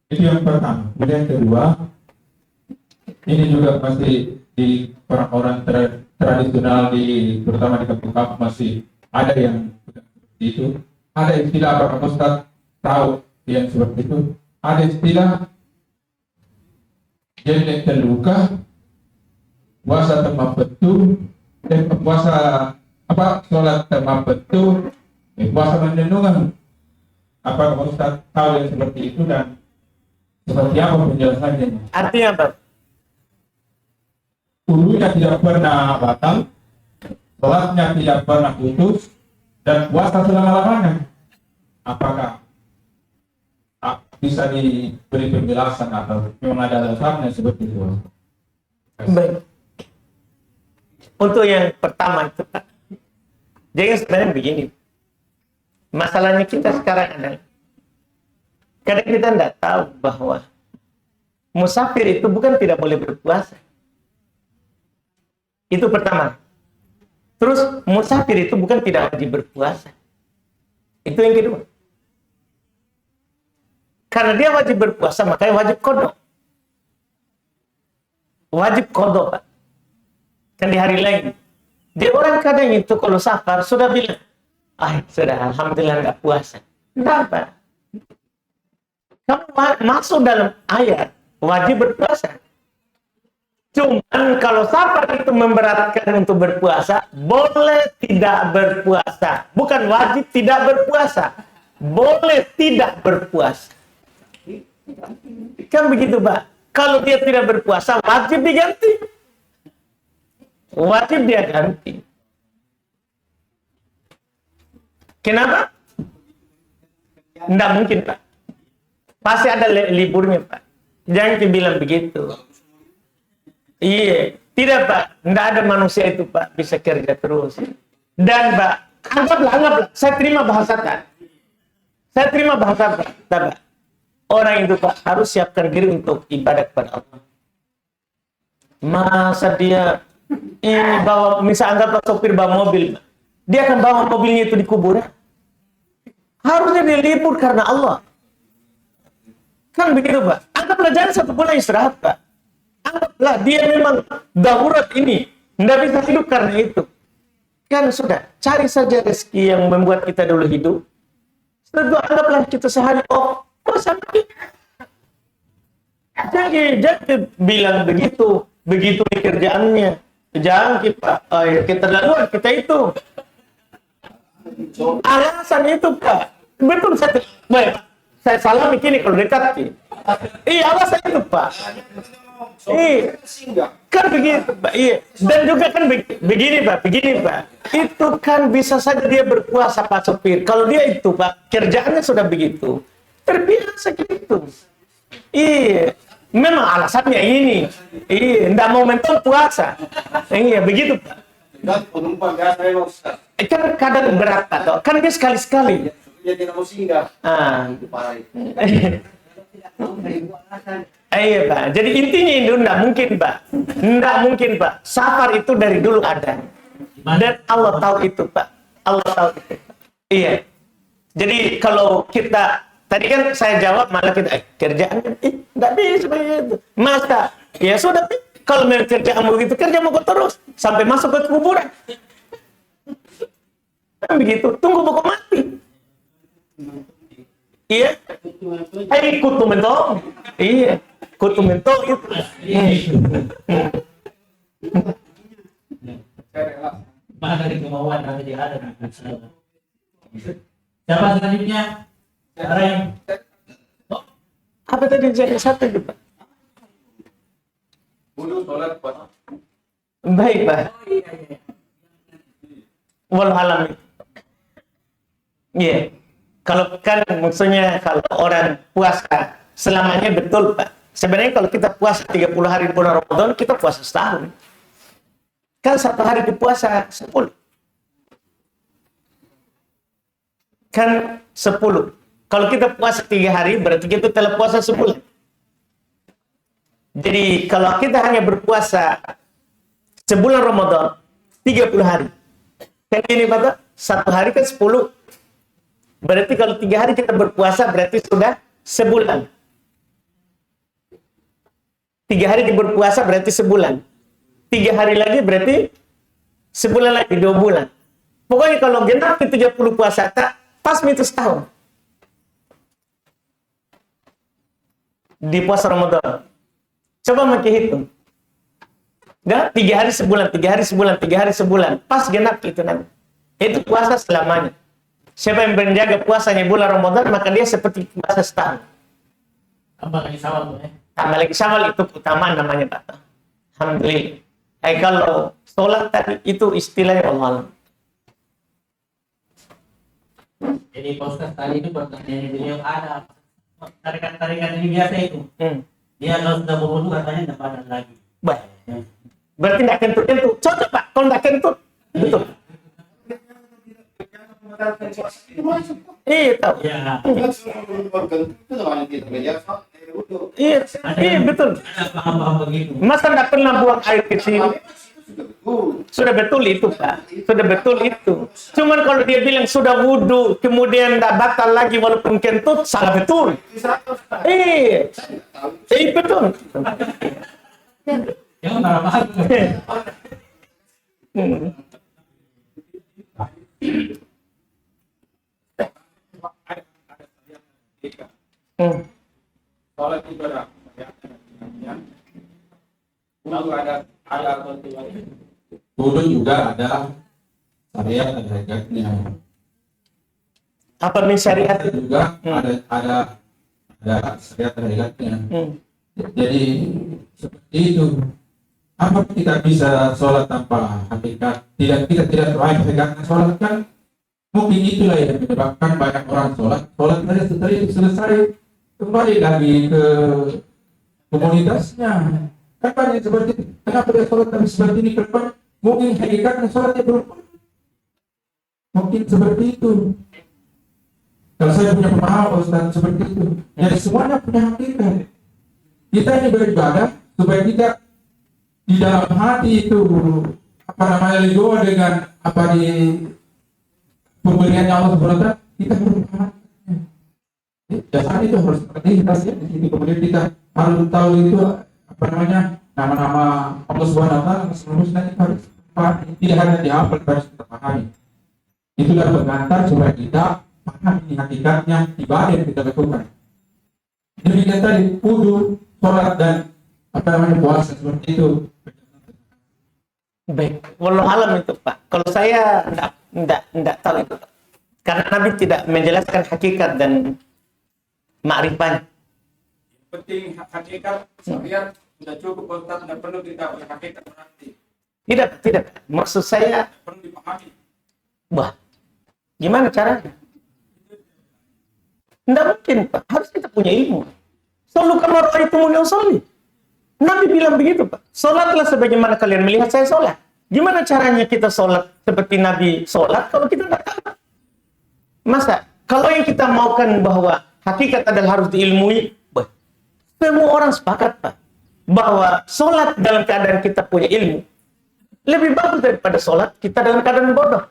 Itu yang pertama. Kemudian yang kedua, ini juga masih di orang-orang tradisional terutama di kampung-kampung masih ada yang seperti itu. Ada istilah Bapak Ustaz tahu yang seperti itu. Ada istilah jelek terluka, puasa tempat betul, sholat tempat betul, puasa mendenungan. Apa Bapak Ustaz tahu yang seperti itu dan seperti apa penjelasannya? Artinya apa? Wudunya tidak pernah batal, sholatnya tidak pernah putus, dan puasa selama-lamanya. Apakah bisa diberi penjelasan atau memang ada alasannya seperti itu? Baik. Untuk yang pertama itu, Pak. Jadi sebenarnya begini. Masalahnya kita sekarang adalah kadang kita tidak tahu bahwa musafir itu bukan tidak boleh berpuasa. Itu pertama. Terus musafir itu bukan tidak wajib berpuasa. Itu yang kedua. Karena dia wajib berpuasa, makanya wajib qada. Wajib qada, Pak. Kan di hari lain. Dia orang kadang itu kalau safar sudah bilang, sudah alhamdulillah nggak puasa. Kenapa? Kamu masuk dalam ayat wajib berpuasa. Cuman kalau safar itu memberatkan untuk berpuasa, boleh tidak berpuasa. Bukan wajib tidak berpuasa. Boleh tidak berpuasa. Kan begitu, Pak. Kalau dia tidak berpuasa, wajib diganti. Wajib dia ganti. Kenapa? Tidak mungkin, Pak. Pasti ada liburnya, Pak. Jangan dibilang begitu. Iya, tidak, Pak. Tidak ada manusia itu, Pak, bisa kerja terus. Dan, Pak, anggaplah, saya terima bahasa, Pak. Saya terima bahasa, Pak. Orang itu, Pak, harus siapkan diri untuk ibadah kepada Allah. Masa dia ini bawa, misal anggaplah sopir bawa mobil, Pak. Dia akan bawa mobilnya itu di kuburan. Harusnya dia libur karena Allah. Kan begitu, Pak. Anggaplah jangan 1 bulan istirahat, Pak. Anggaplah dia memang darurat ini. Tidak bisa hidup karena itu. Kan sudah, cari saja rezeki yang membuat kita dulu hidup. Setelah itu anggaplah kita sehari puasa lagi. Jangan bilang begitu kerjaannya. Jangan kita laluan kita itu. Alasan itu, Pak. Betul, saya salah begini kalau dekat. Iya, alasan itu, Pak. Iya, kan begitu, Pak. Iya. Dan juga kan begini, Pak. Itu kan bisa saja dia berpuasa, Pak sopir. Kalau dia itu, Pak, kerjaannya sudah begitu. Terbiasa gitu. Iya. Memang alasannya ini. Iya, enggak mau mentok puasa. Iya, begitu, Pak. Penumpang biasa ya, Ustaz. Kan kadang berat, Pak. Kan dia sekali-sekali. Dia tidak mau singgah. Itu parah itu. Iya, Pak. Jadi intinya itu enggak mungkin, Pak. Safar itu dari dulu ada. Dan Allah tahu itu, Pak. Allah tahu itu. Iya. Jadi kalau kita, tadi kan saya jawab malah kita, kerjaan, enggak bisa begitu. Masa? Ya sudah, kalau memang kerjaan begitu, kerja mau terus. Sampai masuk ke kuburan. Kan begitu. Tunggu pokok mati. Iya. Kutu mentong. Iya. Kutu mentong itu. Mana dari kemauan nanti dia ada. Siapa selanjutnya? Orang Apa tadi yang satu itu, Pak? Wudu, sholat, puasa. Baik, Pak. Wallahualam. Iya. Kalau kan maksudnya kalau orang puasa selamanya betul, Pak. Sebenarnya kalau kita puasa 30 hari bulan Ramadan, kita puasa setahun. Kan 1 hari dipuasa 10. Kan 10. Kalau kita puasa 3 hari, berarti kita telah puasa sebulan. Jadi kalau kita hanya berpuasa sebulan Ramadan, 30 hari. Kan ini, Pak, 1 hari kan 10. Berarti kalau 3 hari kita berpuasa, berarti sudah sebulan. 3 hari berpuasa berarti sebulan. 3 hari lagi berarti sebulan lagi, 2 bulan. Pokoknya kalau genap 30 puasa, tak pas itu setahun. Di puasa Ramadan. Coba makin hitung. Nah, 3 hari sebulan, 3 hari sebulan, 3 hari sebulan. Pas genap itu nanti. Itu puasa selamanya. Siapa yang menjaga puasanya bulan Ramadan, maka dia seperti puasa setahun. tambah lagi sawal, ya. Tambah lagi sawal itu keutamaan namanya, Pak. Alhamdulillah. Kalau sholat tadi itu istilahnya Allah. Jadi Pak Ustaz tadi itu pertanyaan beliau ada tarikan-tarikan ini biasa itu. Dia kalau sudah berwudu katanya tidak padat lagi. Baik. Berarti tidak kentut-kentut. Cocok, Pak. Kalau tidak kentut, betul. Iya, tahu. Ya. Iya, betul. Ada paham-paham begitu. Mas kan tidak pernah buang air kecil. Sudah betul itu, Pak. Sudah betul itu. Cuman kalau dia bilang sudah wudhu, kemudian tidak batal lagi walaupun kentut, salah betul. Iya. Iya, betul. Jangan marah-marah. Sholat ibadah. Lalu ada wudu juga ada syariat, ada hakikatnya. Apa nih syariat? Juga ada syariat, ada hakikatnya. Jadi seperti itu. Apa kita bisa sholat tanpa hakikat? Kita tidak terakhir hakikatnya sholat kan? Mungkin itulah yang menyebabkan banyak orang sholat saja setelah itu selesai kembali lagi ke komunitasnya. Kan banyak seperti itu. Kenapa dia sholat tapi seperti ini ke depan? Mungkin hakikatnya sholatnya belum. Mungkin seperti itu. Kalau saya punya pemahaman Ustaz seperti itu. Jadi semuanya punya hakikat. Kita ini beribadah supaya kita di dalam hati itu legowo dengan di pemberiannya Allah SWT, kita berpaham. Dasar itu harus seperti itu. Kemudian kita harus tahu itu nama-nama Allah SWT, seluruhnya itu harus tidak hanya dihafal, harus kita pahami. Itulah pengantar supaya kita pahami hakikatnya ibadah yang kita lakukan. Demikian tadi wudu, sholat dan puasa seperti itu. Baik, wallahu alam itu Pak. Kalau saya enggak tahu itu Pak. Karena Nabi tidak menjelaskan hakikat dan ma'rifat. Penting hakikat, syariat sudah cukup Ustaz, tidak perlu kita hakikat berarti. Tidak. Maksud saya, Perlu dipahami. wah, gimana caranya? Tidak mungkin Pak, harus kita punya ilmu. Selalu kamar itu mulia. Nabi bilang begitu Pak, sholatlah sebagaimana kalian melihat saya sholat. Gimana caranya kita sholat seperti Nabi sholat kalau kita tidak tahu? Masa, kalau yang kita maukan bahwa hakikat adalah harus diilmui, semua orang sepakat Pak, bahwa sholat dalam keadaan kita punya ilmu, lebih bagus daripada sholat kita dalam keadaan bodoh.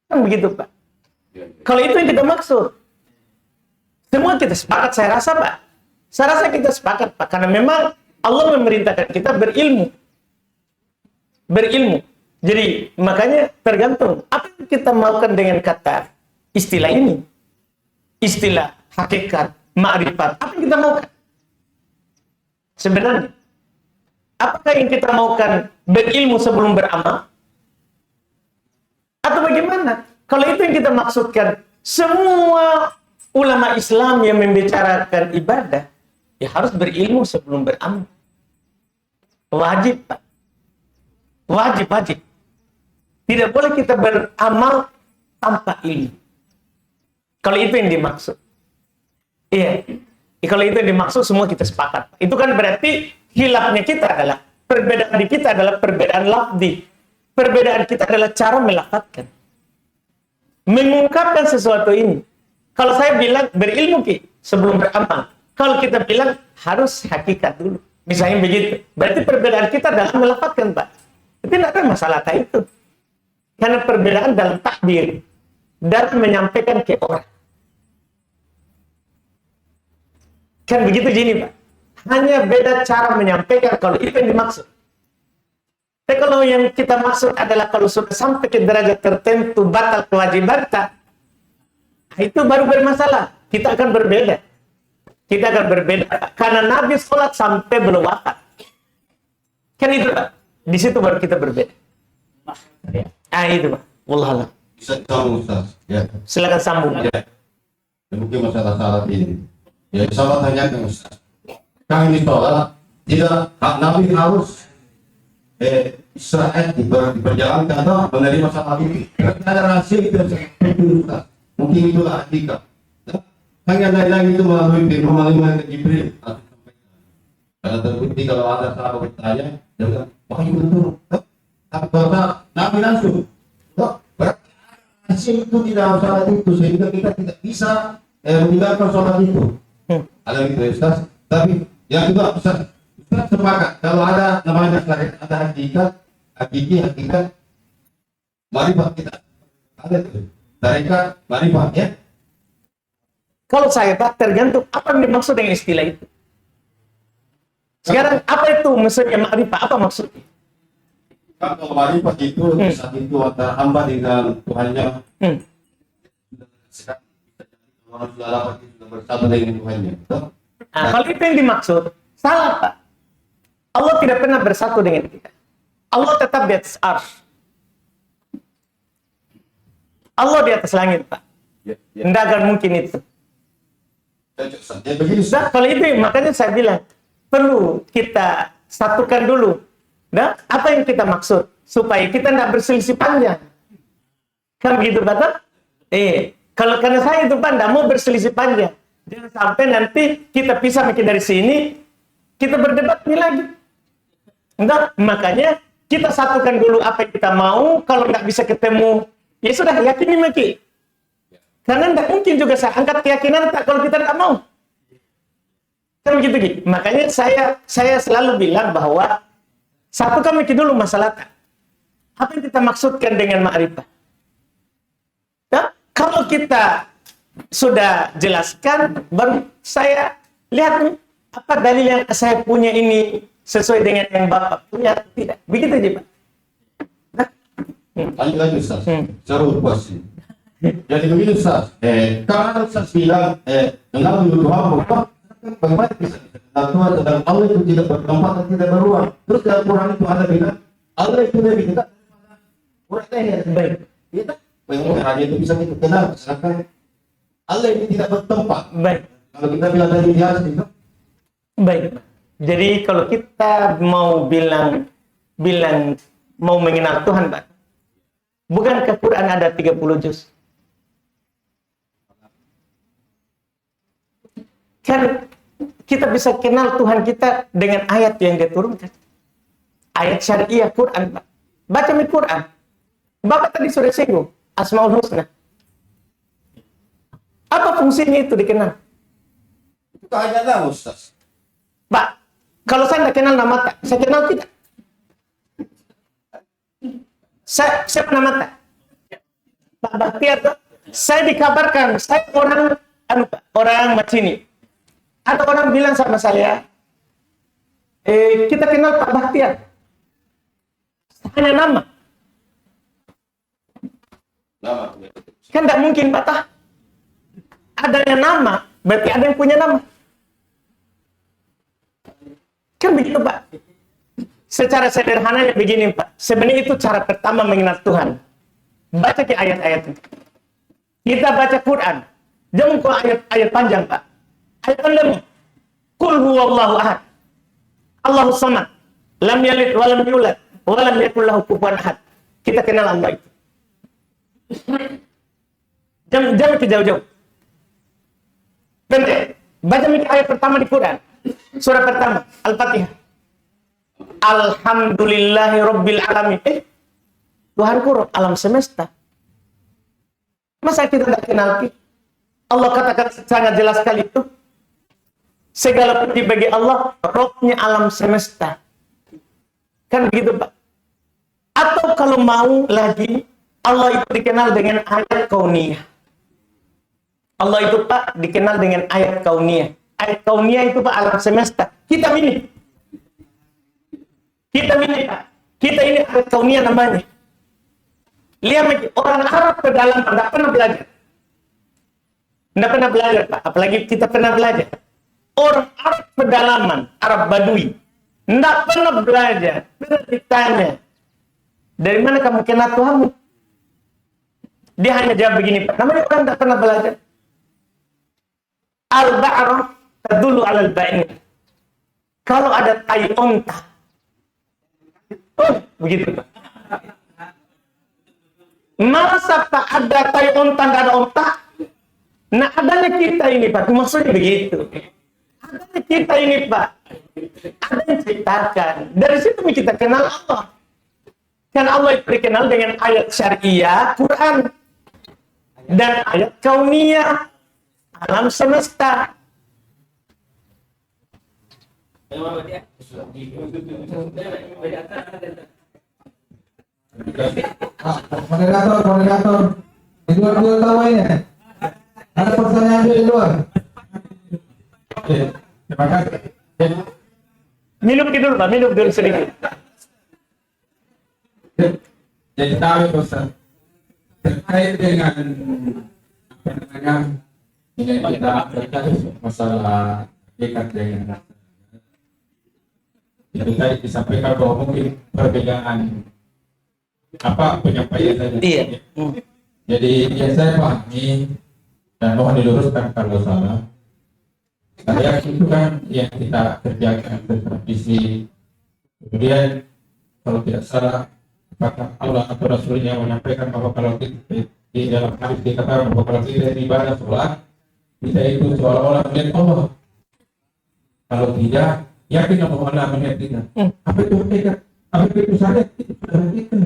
Kan begitu Pak. Kalau itu yang kita maksud. Semua kita sepakat, saya rasa Pak. Saya rasa kita sepakat Pak, karena memang Allah memerintahkan kita berilmu. Jadi makanya tergantung apa yang kita maukan dengan kata istilah ini. Istilah hakikat, ma'rifat, apa yang kita maukan? Sebenarnya, apakah yang kita maukan berilmu sebelum beramal? Atau bagaimana? Kalau itu yang kita maksudkan, semua ulama Islam yang membicarakan ibadah, ya harus berilmu sebelum beramal. Wajib, Pak. Wajib. Tidak boleh kita beramal tanpa ilmu. Kalau itu yang dimaksud. Iya. Kalau itu yang dimaksud, semua kita sepakat. Itu kan berarti hilafnya kita adalah, perbedaan di kita adalah perbedaan lafzi. Perbedaan kita adalah cara melafatkan. Mengungkapkan sesuatu ini. Kalau saya bilang berilmu sebelum beramal. Kalau kita bilang harus hakikat dulu. Misalnya begitu. Berarti perbedaan kita dalam melafatkan, Pak. Itu tidak ada masalah kayak itu. Karena perbedaan dalam takbir. Dalam menyampaikan ke orang. Kan begitu gini, Pak. Hanya beda cara menyampaikan kalau itu yang dimaksud. Tapi kalau yang kita maksud adalah kalau sudah sampai ke derajat tertentu batal kewajiban, itu baru bermasalah. Kita akan berbeda. Karena Nabi sholat sampai belum wafat. Kan itu, Pak. Di situ baru kita berbeda. Itu, Pak. Wallahualam. Bisa sambung Ustaz. Ya. Silakan sambung. Ya. Mungkin masalah syarat ini. Ya, salah tanyakan Ustaz. Kang ini sholat, tidak Nabi harus Israel diperjalankan atau menerima salat itu. Ada rahasia itu Ustaz. Mungkin itulah hakikat. Hanya lain-lain itu melalui firman Jibril. Karena terbukti kalau ada sahabat bertanya, dia bilang, wahyu betul. Tapi kalau Nabi langsung, hasil itu di dalam salat itu sehingga kita tidak bisa meninggalkan salat itu. Ada gitu Ustaz. Tapi yang kedua Ustaz sepakat kalau ada namanya syariat, ada hakikat, marifat kita. Ada itu. Tarekat, marifat ya. Kalau saya, Pak, tergantung apa yang dimaksud dengan istilah itu. Sekarang, apa itu maksudnya ma'rifah? Apa maksudnya? Kalau marifat itu saat itu antara hamba dengan Tuhannya. Orang sudah dapat sudah bersatu dengan Tuhannya. Kalau itu yang dimaksud, salah, Pak. Allah tidak pernah bersatu dengan kita. Allah tetap di atas arsy. Allah di atas langit, Pak. Tidak akan mungkin itu. Cocok Ustaz. Ya begini Ustaz. Nah, kalau itu makanya saya bilang perlu kita satukan dulu. Nah, apa yang kita maksud supaya kita tidak berselisih panjang. Kan begitu Pak? Kalau karena saya itu Pak tidak mau berselisih panjang. Jangan sampai nanti kita pisah makin dari sini, kita berdebat ini lagi. Enggak, makanya kita satukan dulu apa yang kita mau. Kalau nggak bisa ketemu, ya sudah yakini maki. Karena tidak mungkin juga saya angkat keyakinan tak kalau kita tidak mau. Kan begitu Ki. Makanya saya selalu bilang bahwa satukan maki dulu masalah tak. Apa yang kita maksudkan dengan ma'rifah? Ya, kalau kita sudah jelaskan, baru saya lihat nih, apa dalil yang saya punya ini sesuai dengan yang Bapak punya atau tidak. Begitu aja Pak. Nah. Lanjut lagi Ustaz. Cara berpuasa. Jadi begini Ustaz. Karena Ustaz bilang, dalam Tuhan bahwa bagaimana bisa Tuhan dan Allah itu tidak bertempat dan tidak beruang. Terus dalam Quran itu ada bilang, Allah itu lebih dekat Quran leher. Baik. Kita bagaimana raja itu bisa kita kenal, misalkan Allah ini tidak bertempat. Baik. Kalau kita bilang dari biasa itu, Baik. Jadi kalau kita mau bilang mau mengenal Tuhan, Pak. Bukankah Quran ada 30 juz? Kan kita bisa kenal Tuhan kita dengan ayat yang dia turunkan. Ayat syariah Quran, Pak. Baca di Quran. Bapak tadi sudah singgung Asmaul Husna. Apa fungsinya itu dikenal? itu hanya nama Ustaz. Pak, kalau saya tidak kenal nama tak, saya kenal tidak. Saya pernah mata. Pak Baktiar, saya dikabarkan, saya orang Macini. Ada orang bilang sama saya, kita kenal Pak Baktiar. Hanya nama. Nama. Kan tidak mungkin, Pak. Tah. Adanya nama, berarti ada yang punya nama. Kan begitu, Pak. Secara sederhananya begini, Pak. Sebenarnya itu cara pertama mengenal Tuhan. Baca ke ayat-ayat. Kita baca Quran. Jangan kok ayat panjang, Pak. Ayat pendek. Qul huwallahu ahad. Allahu samad. Lam yalid wa lam yulad wa lam yakul lahu kufuwan ahad. Kita kenal Allah itu. Jangan ke jauh-jauh. Pendek. Baca ayat pertama di Quran. Surah pertama, Al-Fatihah. Alhamdulillahi Rabbil Alamin. Tuhanku alam semesta. Masa kita tidak kenal kita? Allah katakan sangat jelas sekali itu. Segala puji bagi Allah, Rabbnya alam semesta. Kan begitu, Pak? Atau kalau mau lagi, Allah itu dikenal dengan ayat kauniyah. Allah itu, Pak, dikenal dengan ayat kauniyah. Ayat kauniyah itu, Pak, alam semesta. Kita ini, Pak. Kita ini ayat kauniyah namanya. Lihat, orang Arab pedalaman tidak pernah belajar. Tidak pernah belajar, Pak. Apalagi kita pernah belajar. Orang Arab pedalaman, Arab Badui, tidak pernah belajar. Pernah ditanya, dari mana kamu kenal Tuhanmu? Dia hanya jawab begini, Pak. Namanya orang tidak pernah belajar. Al-ba'rah tadullu alal ba'in. Kalau ada tai onta. Oh, begitu, Pak. Masa Pak ada tai onta, nggak ada onta? Nah, adanya kita ini, Pak. Maksudnya begitu. Adanya kita ini, Pak. Ada yang ceritakan. Dari situ kita kenal Allah. Karena Allah itu dikenal dengan ayat syariah, Quran. Dan ayat kauniyah, alam semesta. Moderator. Di luar tahu ini. Ada pertanyaan di luar. Terima kasih. Minum dulu, Pak. Minum dulu sedikit. Jadi tahu Ustaz, terkait dengan apa namanya ini kita masalah dekat dengan jadi tadi disampaikan bahwa mungkin perbedaan apa penyampaian tadi. Iya. Jadi yang saya pahami dan mohon diluruskan kalau salah Saya itu kan yang kita kerjakan tradisi. Kemudian kalau tidak salah, apakah Allah atau Rasulnya menyampaikan bahwa kalau kita di dalam hadis dikatakan bahwa kalau kita ibadah sholat, kita itu seolah-olah melihat Allah. Kalau tidak, yakin bahwa Allah melihat kita. Apa itu hakikat? Apa itu syariat? Itu sudah hakikat.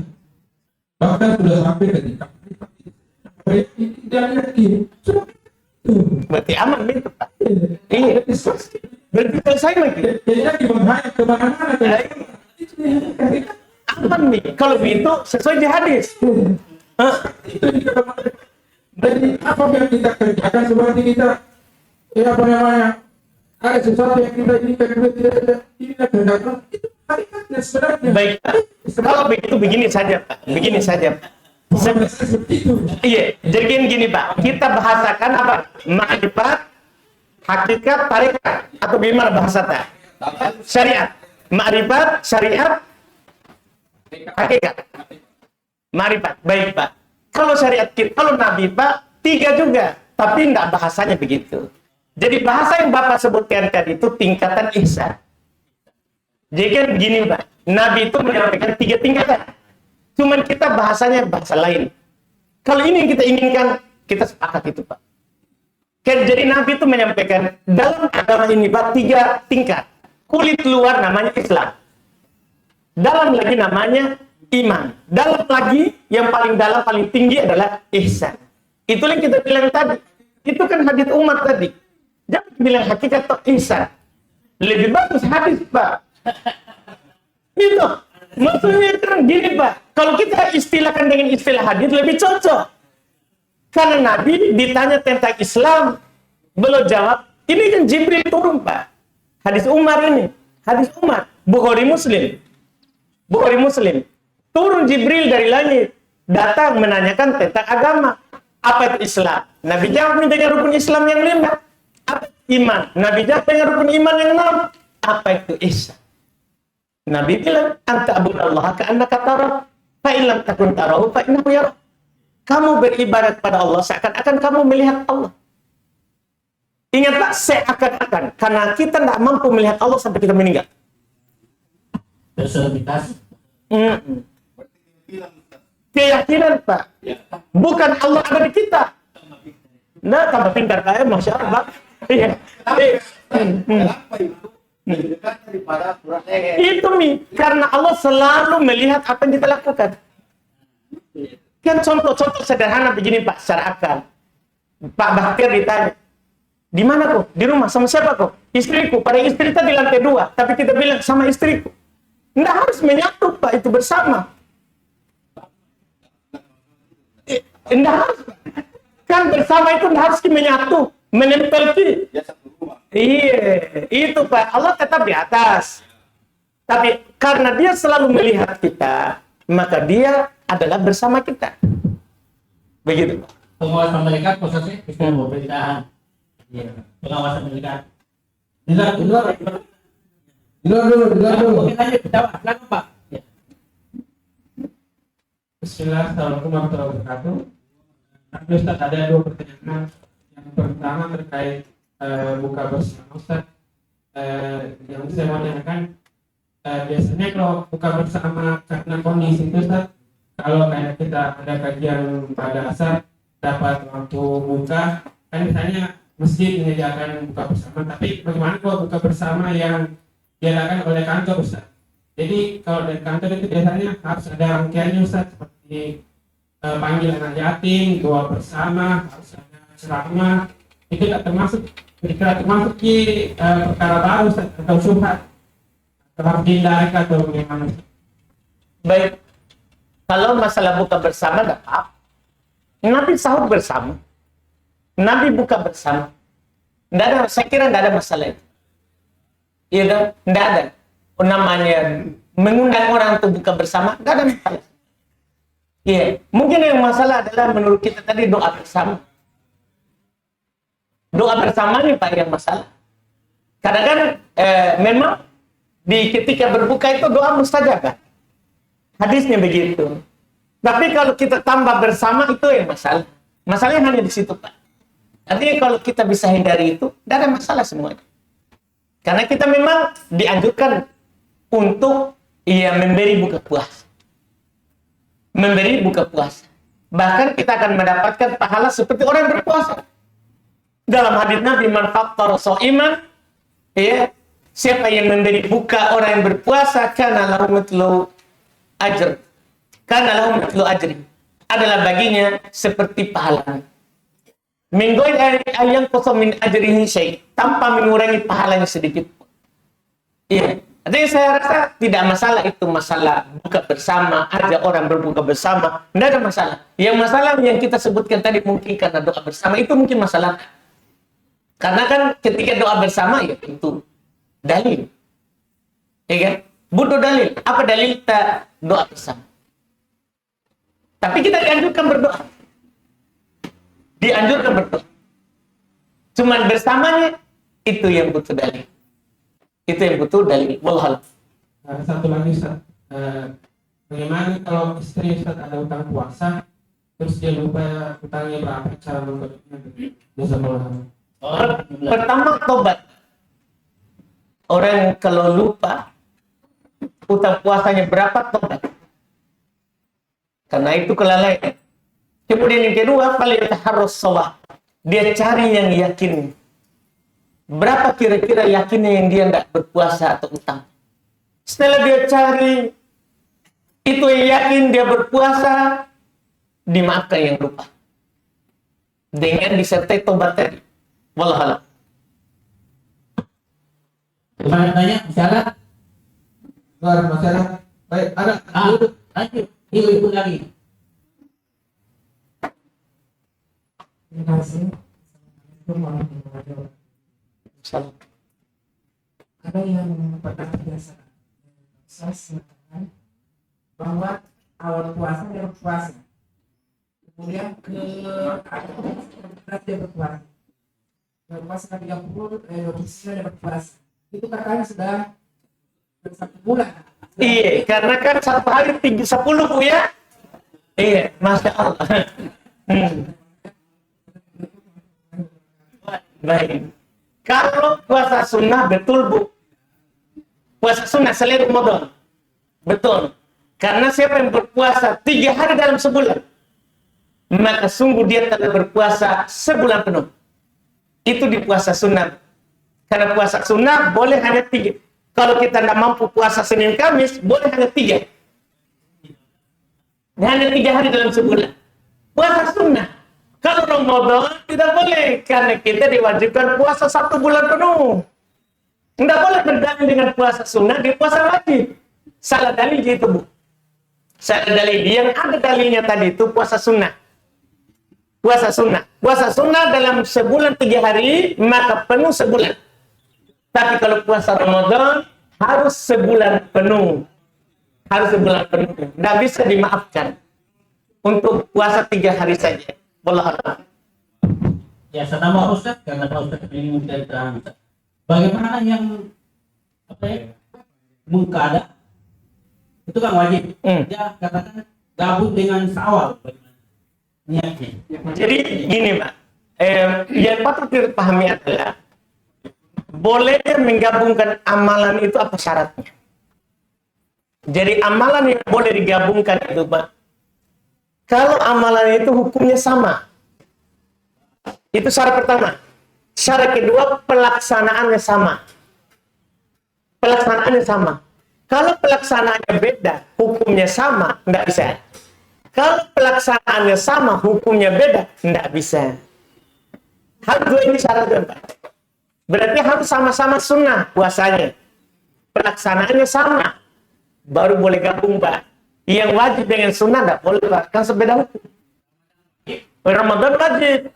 Bahkan sudah sampai ketika tidak yakin. Berarti aman itu Pak. Iya. Berarti selesai lagi. Jadi menghayat kemana-mana. Aman nih. Kalau begitu sesuai di hadis. Itu jadi apa yang kita kerjakan seperti kita apa namanya, ada sesuatu yang kita inginkan tidak kehendak itu hakikatnya sebenarnya. Baik. Kalau begitu begini saja Pak. Begini saja Pak. Seperti itu. Iya, jadi gini Pak, kita bahasakan apa? Ma'rifat, hakikat, tarekat, atau gimana bahasa tak? Syariat. Ma'rifat, syariat, hakikat. Ma'rifat, baik Pak. Kalau syariat kita, kalau Nabi Pak, 3 juga, tapi enggak bahasanya begitu. Jadi bahasa yang Bapak sebutkan tadi itu tingkatan ihsan. Jadi kan begini Pak, Nabi itu menyampaikan 3 tingkatan. Cuman kita bahasanya bahasa lain. Kalau ini yang kita inginkan, kita sepakat itu Pak. Jadi Nabi itu menyampaikan dalam agama ini Pak 3 tingkat. Kulit luar namanya Islam. Dalam lagi namanya iman. Dalam lagi yang paling dalam, paling tinggi adalah ihsan. Itu yang kita bilang tadi. Itu kan hadis umat tadi. Jangan bilang hakikat atau ihsan. Lebih bagus hadis Pak. Itu. Maksudnya kan gini Pak, kalau kita istilahkan dengan istilah hadis lebih cocok. Karena Nabi ditanya tentang Islam, beliau jawab, ini kan Jibril turun Pak. Hadis Umar ini, hadis Umar, Bukhari Muslim. Bukhari Muslim. Turun Jibril dari langit, datang menanyakan tentang agama. Apa itu Islam? Nabi jawab dengan rukun Islam yang 5. Apa iman? Nabi jawab dengan rukun iman yang 6. Apa itu ihsan? Nabi bilang, anta abudallaha ka'annaka tarahu, fa in lam takun tarahu fa innahu yarah. Kamu beribadat pada Allah seakan-akan kamu melihat Allah. Ingat Pak, seakan-akan, karena kita tidak mampu melihat Allah sampai kita meninggal. Personifikasi. Keyakinan Pak, bukan Allah ada di kita. Nah, tambah pintar kayak Masya Allah Pak. Iya. Itu Mi, karena Allah selalu melihat apa yang kita lakukan. Kan contoh-contoh sederhana begini Pak, secara akal. Pak Bahtiar ditanya, di mana kok? Di rumah, sama siapa kok? Istriku. Pada istri kita di lantai 2, tapi kita bilang sama istriku. Nggak harus menyatu Pak, itu bersama. Nggak harus. Kan bersama itu nggak harus menyatu, menempel ki. Iya, itu Pak. Allah tetap di atas. Tapi karena dia selalu melihat kita, maka dia adalah bersama kita. Begitu Pak. Pengawasan malaikat posisi sistem pemerintahan. Iya, pengawasan malaikat. Di luar dulu. Mungkin aja jawab, silakan Pak. Ya. Bismillahirrahmanirrahim. Warahmatullahi wabarakatuh. Ustaz, ada 2 pertanyaan. Yang pertama terkait buka bersama Ustaz. Yang saya mau tanyakan, biasanya kalau buka bersama karena kondisi itu Ustaz, kalau kayak kita ada kajian pada asar dapat waktu buka, kan misalnya masjid menyediakan buka bersama, tapi bagaimana kalau buka bersama yang diadakan oleh kantor Ustaz? Jadi kalau dari kantor itu biasanya harus ada rangkaiannya Ustaz, seperti panggil anak yatim, doa bersama, harus ada ceramah. Itu tidak termasuk perkara baru Ustaz, atau syubhat, harus dihindari atau bagaimana? Baik. Kalau masalah buka bersama tidak apa. Nabi sahur bersama, Nabi buka bersama. Tidak ada, saya kira tidak ada masalah itu. Iya kan? Tidak ada. Namanya mengundang orang untuk buka bersama, tidak ada masalah. Iya. Mungkin yang masalah adalah menurut kita tadi doa bersama. Doa bersama ini Pak yang masalah. Kadang-kadang memang di ketika berbuka itu doa mustajab. Hadisnya begitu. Tapi kalau kita tambah bersama itu yang masalah. Masalahnya hanya di situ Pak. Artinya kalau kita bisa hindari itu, tidak ada masalah semuanya. Karena kita memang dianjurkan untuk memberi buka puasa. Memberi buka puasa. Bahkan kita akan mendapatkan pahala seperti orang yang berpuasa. Dalam hadis Nabi, man fattara sha'iman, ya, siapa yang memberi buka orang yang berpuasa, kana lahu mithlu ajr. Kana lahu mithlu ajri. Adalah baginya seperti pahala. Min ghairi ayyan qasam min ajrihi syai', tanpa mengurangi pahalanya sedikit. Iya. Jadi saya rasa tidak masalah itu masalah buka bersama, aja orang berbuka bersama, tidak ada masalah. Yang masalah yang kita sebutkan tadi mungkin karena doa bersama itu mungkin masalah. Karena kan ketika doa bersama ya itu dalil, ya kan? Butuh dalil. Apa dalil kita doa bersama? Tapi kita dianjurkan berdoa. Dianjurkan berdoa. Cuman bersamanya itu yang butuh dalil. Itu yang butuh dalil. Walhal. Ada satu lagi Ustaz. Bagaimana kalau istri Ustaz ada utang puasa, terus dia lupa utangnya berapa, cara mengkodoknya? Pertama tobat. Orang kalau lupa utang puasanya berapa, tobat. Karena itu kelalaian. Kemudian yang kedua, harus shawah. Dia cari yang yakin. Berapa kira-kira yakinnya yang dia tidak berpuasa atau utang. Setelah dia cari itu yang yakin dia berpuasa, dimaafkan yang lupa. Dengan disertai tobat tadi. Wallahualam. Gimana tanya? Bicara? Luar masalah. Baik, ada. Lanjut. Ibu lagi. Terima kasih. Assalamualaikum warahmatullahi wabarakatuh. Ada yang pertama biasa saya mengatakan bahwa awal puasa dia berpuasa, kemudian ke dia berpuasa, berpuasa 30, 29 dia berpuasa, itu katanya sudah 1 bulan. Iya, karena kan 1 hari 10 Bu ya. Iya, Masya Allah. Baik. Kalau puasa sunnah betul Bu. Puasa sunnah selain Ramadan. Betul. Karena siapa yang berpuasa 3 hari dalam sebulan, maka sungguh dia telah berpuasa sebulan penuh. Itu di puasa sunnah. Karena puasa sunnah boleh hanya 3. Kalau kita tidak mampu puasa Senin Kamis, boleh hanya 3. Hanya 3 hari dalam sebulan. Puasa sunnah. Kalau Ramadan tidak boleh, karena kita diwajibkan puasa 1 bulan penuh. Tidak boleh berdalil dengan puasa sunnah di puasa wajib. Salah dalil itu Bu. Salah dalil. Yang ada dalilnya tadi itu puasa sunnah. Puasa sunnah. Puasa sunnah dalam sebulan 3 hari, maka penuh sebulan. Tapi kalau puasa Ramadan harus sebulan penuh. Harus sebulan penuh. Tidak bisa dimaafkan. Untuk puasa 3 hari saja. Wallahualam. Ya, saya tambah Ustaz, karena Pak Ustaz ini mencari terang. Bagaimana yang mengkada itu kan wajib. Dia katakan gabung dengan Syawal. Niatnya. Jadi gini Pak, yang patut dipahami adalah bolehnya menggabungkan amalan itu apa syaratnya? Jadi amalan yang boleh digabungkan itu Pak, kalau amalan itu hukumnya sama, itu syarat pertama. Syarat kedua, pelaksanaannya sama. Pelaksanaannya sama. Kalau pelaksanaannya beda, hukumnya sama, tidak bisa. Kalau pelaksanaannya sama, hukumnya beda, tidak bisa. Harus 2 ini syaratnya Pak. Berarti harus sama-sama sunnah puasanya. Pelaksanaannya sama, baru boleh gabung Pak. Yang wajib dengan sunnah tidak boleh Pak, kan sebeda hukum. Ramadan wajib.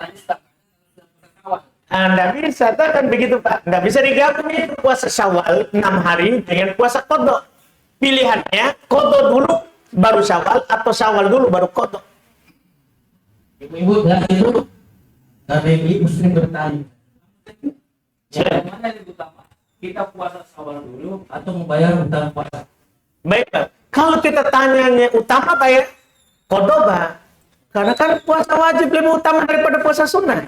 Tidak bisa, kan begitu Pak. Tidak bisa digabung itu puasa Syawal 6 hari dengan puasa qadha. Pilihannya qadha dulu baru Syawal atau Syawal dulu baru qadha. Ibu-ibu dari itu, dari ibu sering bertanya. Mana yang utama? Kita puasa Syawal dulu atau membayar utang puasa? Baik Pak. Kalau kita tanyanya utama kayak qadha Pak. Karena kan puasa wajib lebih utama daripada puasa sunnah.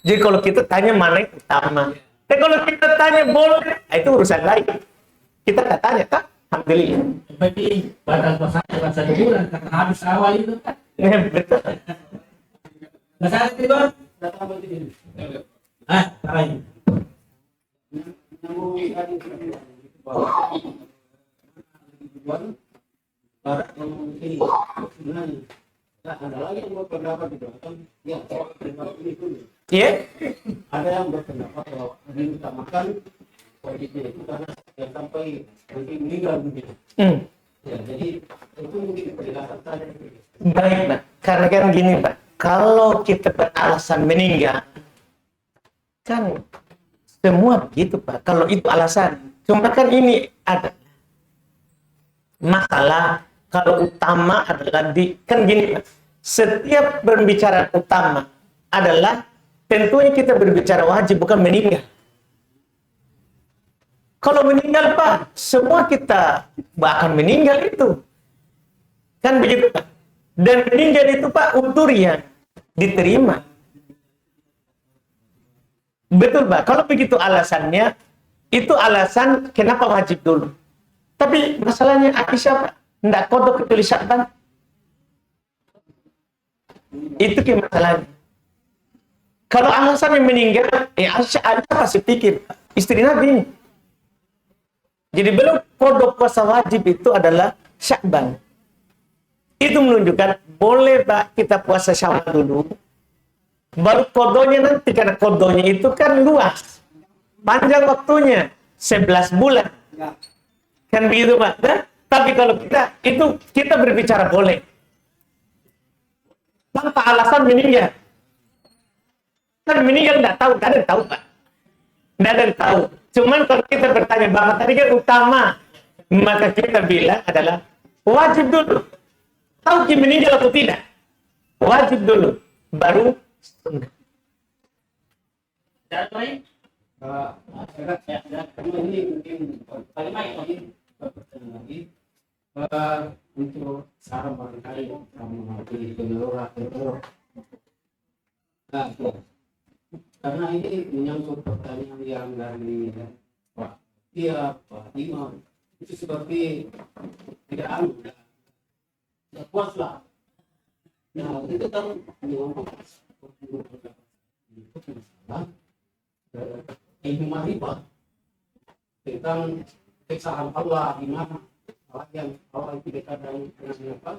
Jadi kalau kita tanya mana yang utama, kalau kita tanya boleh, itu urusan lain. Kita nggak tanya, tak? Alhamdulillah. Tapi batas puasanya kan 1 bulan karena habis awal itu kan. Betul. Masalah itu kan. Apa ini? Ada lagi yang berpendapat itu kan ya Iya. ada yang berpendapat bahwa diutamakan wajibnya itu karena yang sampai nanti meninggal mungkin. Ya, jadi itu mungkin penjelasan saya. Baik, Pak. Karena kan gini, Pak. Kalau kita beralasan meninggal, kan semua begitu, Pak. Kalau itu alasan. Cuma kan ini ada masalah. Kalau utama adalah kan gini, Pak. Setiap berbicara utama adalah tentunya kita berbicara wajib, bukan meninggal. Kalau meninggal, Pak, semua kita bahkan meninggal itu. Kan begitu, Pak. Dan meninggal itu, Pak, utur yang diterima. Betul, Pak. Kalau begitu alasannya, itu alasan kenapa wajib dulu. Tapi masalahnya Aisyah, Pak, tidak kodok kecuali Sya'ban. Itu masalahnya. Kalau alasannya meninggal, Aisyah pasti pikir, istri Nabi ini. Jadi belum kodok puasa wajib itu adalah Sya'ban. Itu menunjukkan boleh, Pak, kita puasa Syawal dulu. Baru kodonya nanti, karena kodonya itu kan luas. Panjang waktunya, 11 bulan. Kan begitu, Pak. Nah, tapi kalau kita berbicara boleh. Tanpa alasan meninggal. Kan meninggal tidak tahu, tidak ada yang tahu, Pak. Tidak ada yang tahu. Cuman kalau kita bertanya, Bapak tadi kan utama, maka kita bilang adalah wajib dulu. Tahu dia meninggal atau tidak? Wajib dulu. Baru sunnah. Ada lain? Ini mungkin lagi untuk saran barangkali kamu mengambil pengeluaran. Nah, karena ini menyangkut pertanyaan yang dari Pak Imam itu seperti tidak tidak puas lah. Nah, itu kan menyangkut ilmu ma'rifat tentang keesaan Allah, di mana Allah yang Allah itu dekat dengan apa?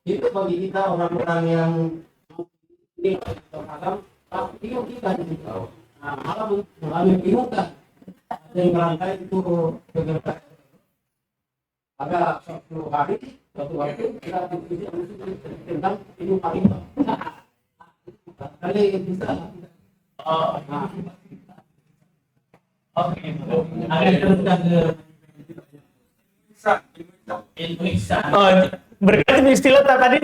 Itu bagi kita orang-orang yang ini terhadap bingung kita di situ. Nah, malah mengalami bingungan. Ada yang merangkai itu beberapa ada satu hari kita diskusi tentang ilmu ma'rifat. Kali bisa. Oke. Ada teruskan ke ilmu ihsan. Oh, berarti istilah tadi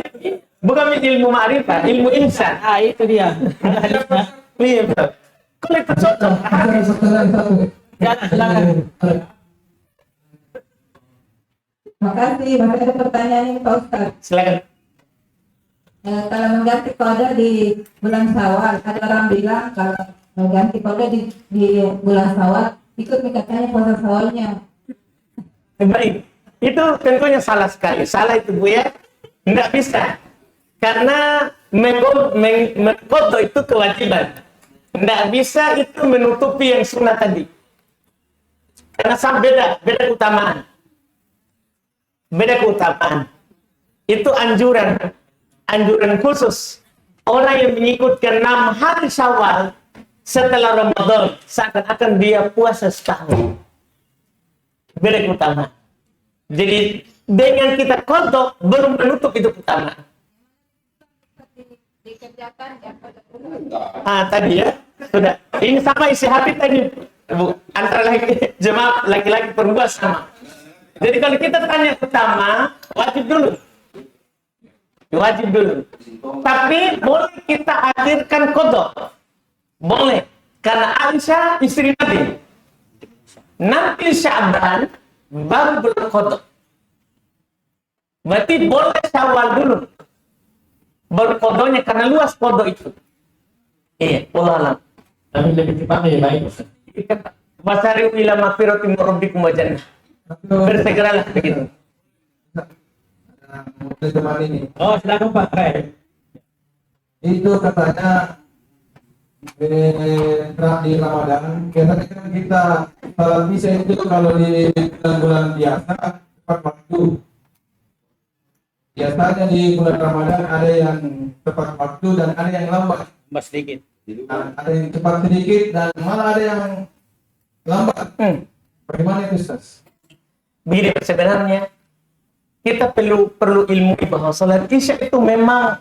bukan ilmu ma'rifat, ilmu insan. Itu dia. Ada hadisnya. Iya, betul. Kalau itu cocok. Ya, silakan. Makasih, masih ada pertanyaan ini Pak Ustaz. Silakan. Kalau mengganti kode di bulan Syawal, ada orang bilang kalau mengganti kode di bulan Syawal ikut katanya puasa Syawalnya. Baik. Itu tentunya salah sekali. Salah itu, Bu, ya. Tidak bisa. Karena mengkodo itu kewajiban. Tidak bisa itu menutupi yang sunnah tadi. Karena beda keutamaan. Beda keutamaan. Itu anjuran khusus. Orang yang mengikutkan 6 hari Syawal setelah Ramadan seakan-akan dia puasa setahun. Beda keutamaan. Jadi dengan kita kodok belum menutup itu keutamaan. Dikerjakan ya pada Tadi ya sudah. Ini sama isi hati tadi, Bu. Antara jemaah laki-laki perempuan sama. Jadi kalau kita tanya utama, wajib dulu. Tapi boleh kita hadirkan kodok. Boleh. Karena Aisyah istri Nabi. Nanti Sya'ban baru berkodok. Berarti boleh Syawal dulu. baru kodonya karena luas kodo itu. Iya, wallahu alam. Tapi lebih cepat lebih baik Ustaz. Wasari ila mafiratin rabbikum wa jannah. Bersegeralah begitu. Mulai teman ini. Oh, silakan Pak. Baik. Itu katanya di Ramadan, karena kan kita salat bisa itu kalau di bulan biasa tepat waktu. Biasanya di bulan Ramadan ada yang tepat waktu dan ada yang lambat. Mas sedikit. Ada yang cepat sedikit dan malah ada yang lambat. Bagaimana itu Ustaz? Begini sebenarnya kita perlu ilmu bahwa salat Isya itu memang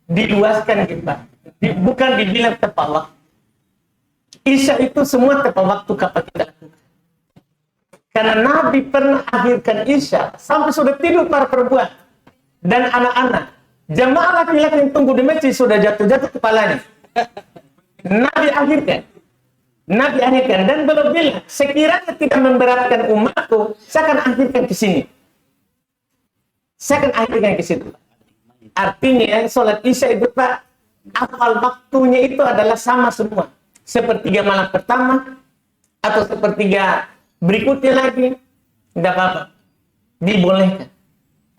diluaskan kita. Bukan dibilang tepat waktu. Isya itu semua tepat waktu kapan kita lakukan. Karena Nabi pernah akhirkan Isya sampai sudah tidur para perempuan dan anak-anak. Jamaah laki-laki yang tunggu di masjid sudah jatuh-jatuh kepalanya. Nabi akhirkan dan belum bilang sekiranya tidak memberatkan umatku, saya akan akhirkan ke sini. Saya akan akhirkan ke situ. Artinya sholat Isya itu Pak, awal waktunya itu adalah sama semua. Sepertiga malam pertama atau sepertiga berikutnya lagi, tidak apa-apa, dibolehkan.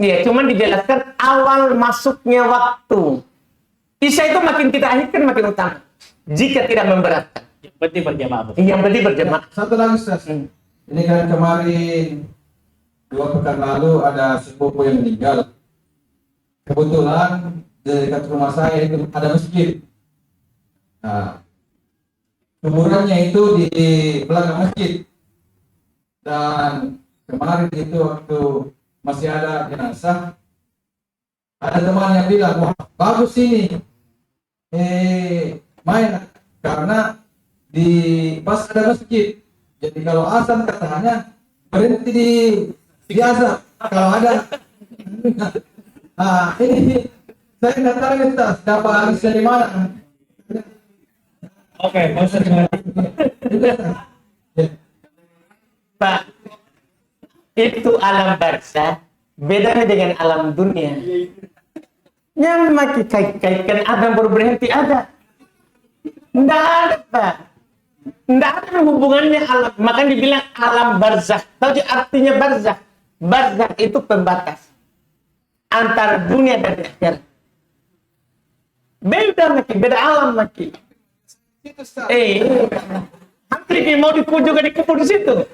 Ya, cuma dijelaskan awal masuknya waktu. Isya itu makin kita akhirkan makin utama. Jika tidak memberatkan. Yang penting berjamaah. Yang penting berjamaah. Satu lagi Ustaz. Ini kan kemarin 2 pekan lalu ada sepupu yang meninggal. Kebetulan di dekat rumah saya itu ada masjid. Nah, kuburannya itu di belakang masjid. Dan kemarin itu waktu masih ada jenazah, ada teman yang bilang, wah bagus ini, main karena di pas ada masjid. Jadi kalau azan katanya berhenti di azan. Kalau ada, nah ini saya nggak tahu kita dapat habis dari mana. Oke, Ustaz. Pak, itu alam barzah bedanya dengan alam dunia. Yang makin kaitkan Adam baru berhenti ada. Tidak ada Pak. Tidak ada hubungannya alam. Makanya dibilang alam barzah. Tahu artinya barzah? Barzah itu pembatas antara dunia dan akhirat. Beda makin, beda alam makin. Hampir mau dikubur juga dikubur di situ.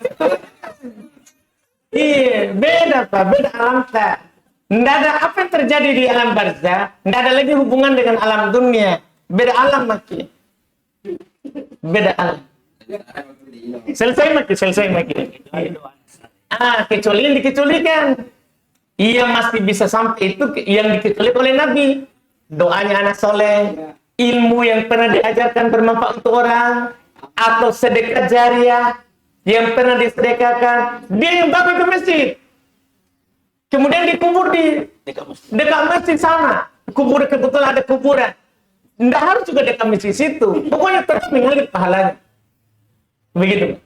Iya, beda Pak, beda alam tak. Tidak ada apa yang terjadi di alam barzah, tidak ada lagi hubungan dengan alam dunia. Beda alam makin. Beda alam. Selesai makin. Kecuali yang dikecualikan. Ia masih bisa sampai itu yang dikecualikan oleh Nabi. Doanya anak soleh, ilmu yang pernah diajarkan bermanfaat untuk orang, atau sedekah jariah yang pernah disedekahkan. Dia yang bangun ke masjid. Kemudian dikubur di dekat masjid sana. Kebetulan ada kuburan. Tidak harus juga dekat masjid situ. Pokoknya terus mengalir pahalanya. Begitu.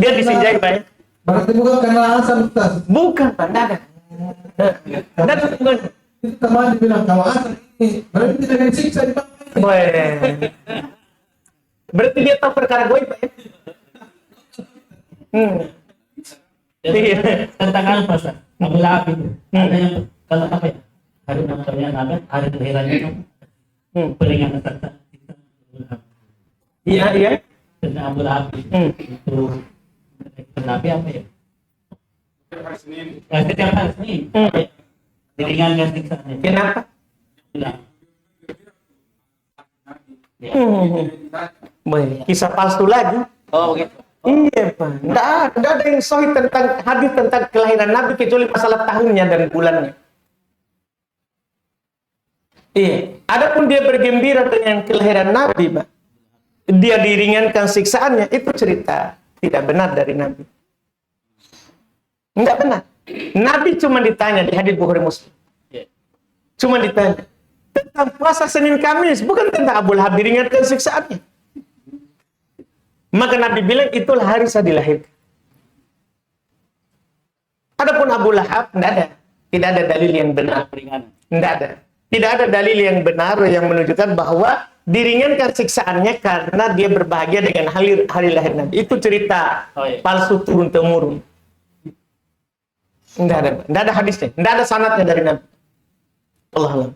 Dia disinjai Pak. Berarti bukan karena azan Ustaz. Bukan Pak, tidak ada. Tidak ada hubungannya. Itu teman dibilang kalau azan ini berarti tidak ada siksa di bawah. Berarti dia tahu perkara goib Pak. Jadi tentang apa Ustaz? Abu Lahab itu. Ada yang kalau apa ya? Hari namanya Nabi, hari kelahirannya itu peringatan tentang Iya. tentang Abu Lahab itu Nabi apa ya? Setiap hari Senin. Diringankan siksanya. Kenapa? Kisah palsu lagi. Oh begitu. Iya Pak. Tidak ada yang sahih tentang hadis tentang kelahiran Nabi kecuali masalah tahunnya dan bulannya. Iya. Adapun dia bergembira dengan kelahiran Nabi, Pak. Dia diringankan siksaannya, itu cerita tidak benar dari Nabi. Enggak benar. Nabi cuma ditanya di hadis Bukhari Muslim. Cuma ditanya tentang puasa Senin Kamis, bukan tentang Abu Lahab diringankan siksaannya. Maka Nabi bilang itulah hari saya dilahirkan. Adapun Abu Lahab tidak ada dalil yang benar Tidak ada. Tidak ada dalil yang benar yang menunjukkan bahwa diringankan siksaannya karena dia berbahagia dengan hari lahir Nabi. Itu cerita palsu turun-temurun. Tidak ada hadisnya. Tidak ada sanadnya dari Nabi. Allah Allah.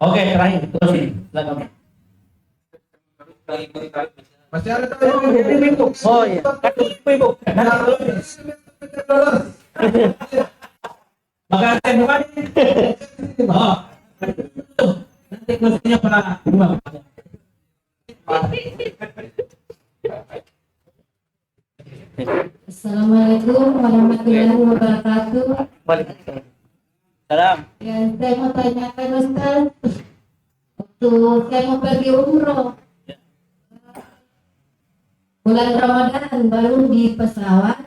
Oke, terakhir terusin. Silakan. Masih ada tahu. Oh iya. Ibu. Maka saya bukan. Oh. Nanti mestinya pernah dua. Assalamualaikum warahmatullahi wabarakatuh. Waalaikumsalam. Salam. Ya, saya mau tanyakan Ustaz, waktu saya mau pergi umroh bulan Ramadan baru di pesawat,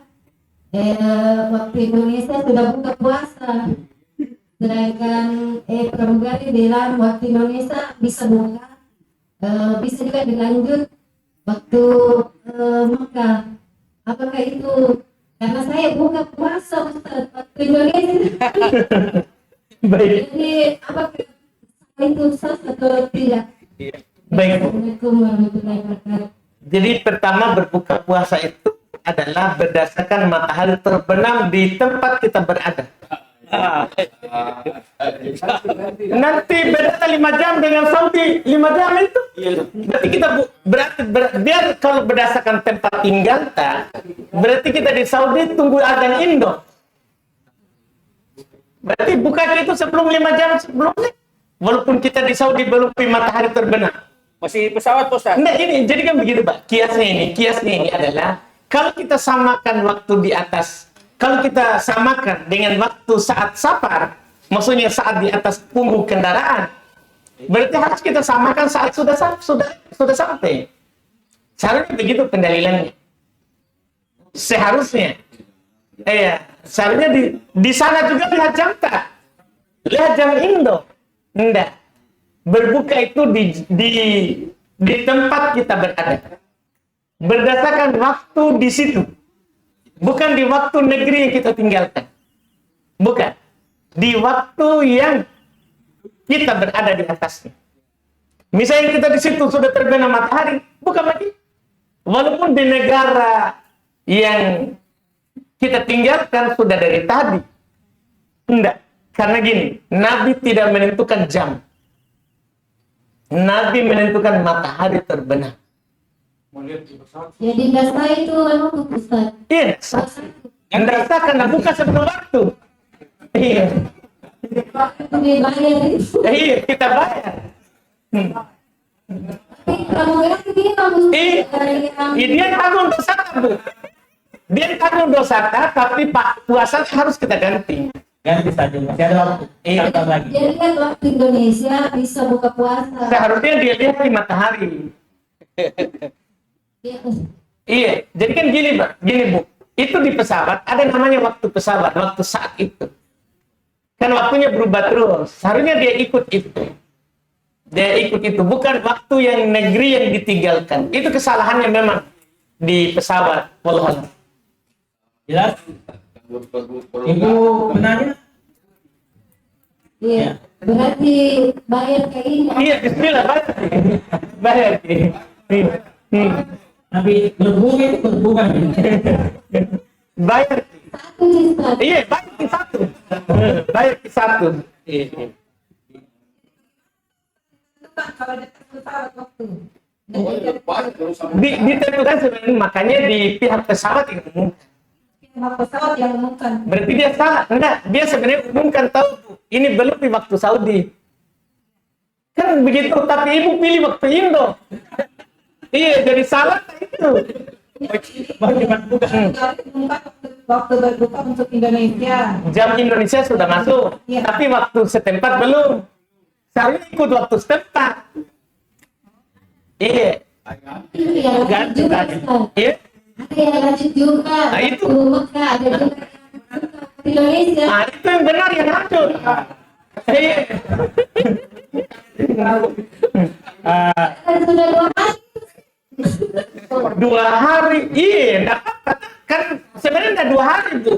waktu Indonesia sudah buka puasa, sedangkan pramugari bilang waktu Indonesia bisa buka, bisa juga dilanjut waktu Mekah. Apakah itu karena saya buka puasa Ustaz waktu Indonesia? Baik. Jadi apakah itu sah atau tidak? Baik. Assalamualaikum warahmatullahi wabarakatuh. Jadi pertama berbuka puasa itu adalah berdasarkan matahari terbenam di tempat kita berada. Nanti beda 5 jam dengan Saudi 5 jam itu. Berarti kita biar kalau berdasarkan tempat tinggal berarti kita di Saudi tunggu azan Indo. Berarti bukan itu sebelum 5 jam sebelumnya. Walaupun kita di Saudi belum matahari terbenam. Masih pesawat, Ustaz? Nah ini, jadi kan begitu Pak. Kiasnya ini adalah kalau kita samakan waktu di atas, kalau kita samakan dengan waktu saat safar, maksudnya saat di atas punggung kendaraan, berarti harus kita samakan saat sudah sampai. Seharusnya begitu pendalilannya. Seharusnya. Seharusnya di sana juga lihat jam tak? Lihat jam Indo. Enggak. Berbuka itu di tempat kita berada. Berdasarkan waktu di situ. Bukan di waktu negeri yang kita tinggalkan. Bukan. Di waktu yang kita berada di atasnya. Misalnya kita di situ sudah terbenam matahari, bukan lagi. Walaupun di negara yang kita tinggalkan sudah dari tadi. Enggak. Karena gini, Nabi tidak menentukan jam. Nabi menentukan matahari terbenam. Jadi dasar itu memang Ustaz. Iya, Anda karena buka sebelum waktu. Iya. Itu dibayar itu. Iya, kita bayar. Tapi pramugari dia harus Dia tanggung dosa, Bu. Dia tanggung dosa, tapi Pak puasa harus kita ganti. Ganti saja, masih ada waktu. Tambah lagi. Jadi kan waktu Indonesia bisa buka puasa. Seharusnya dia lihat di matahari. Iya, jadi kan gini, Pak. Gini, Bu. Itu di pesawat, ada namanya waktu pesawat, waktu saat itu. Kan waktunya berubah terus. Seharusnya dia ikut itu. Dia ikut itu. Bukan waktu yang negeri yang ditinggalkan. Itu kesalahannya memang di pesawat. Wallahualam. Jelas? Ibu menanya? Iya. Berarti bayar kayak ini. Iya, bismillah, bayar. Tapi berbunga itu berbukan. Bayar. Satu Ustaz. Iya, bayar ke satu. Kalau ada pesawat waktu. Ditentukan sebenarnya, makanya di pihak pesawat yang umumkan. Pesawat yang umumkan. Berarti dia salah. Enggak, dia sebenarnya umumkan tahu ini belum di waktu Saudi. Kan begitu, tapi ibu pilih waktu Indo. Iya, jadi salah itu. Bagaimana bukan? Waktu berbuka untuk Indonesia. Jam Indonesia sudah masuk, Iya. tapi waktu setempat belum. Seharusnya ikut waktu setempat. Iya. Itu yang lanjut juga Ustaz. Iya. Ada yang lanjut juga. Nah, itu. Waktu Mekah ada juga yang di Indonesia. Nah, itu yang benar yang lanjut. Iya. Kan sudah 2 hari. 2 hari. Iya, dapat. Kan sebenarnya enggak 2 hari, Bu.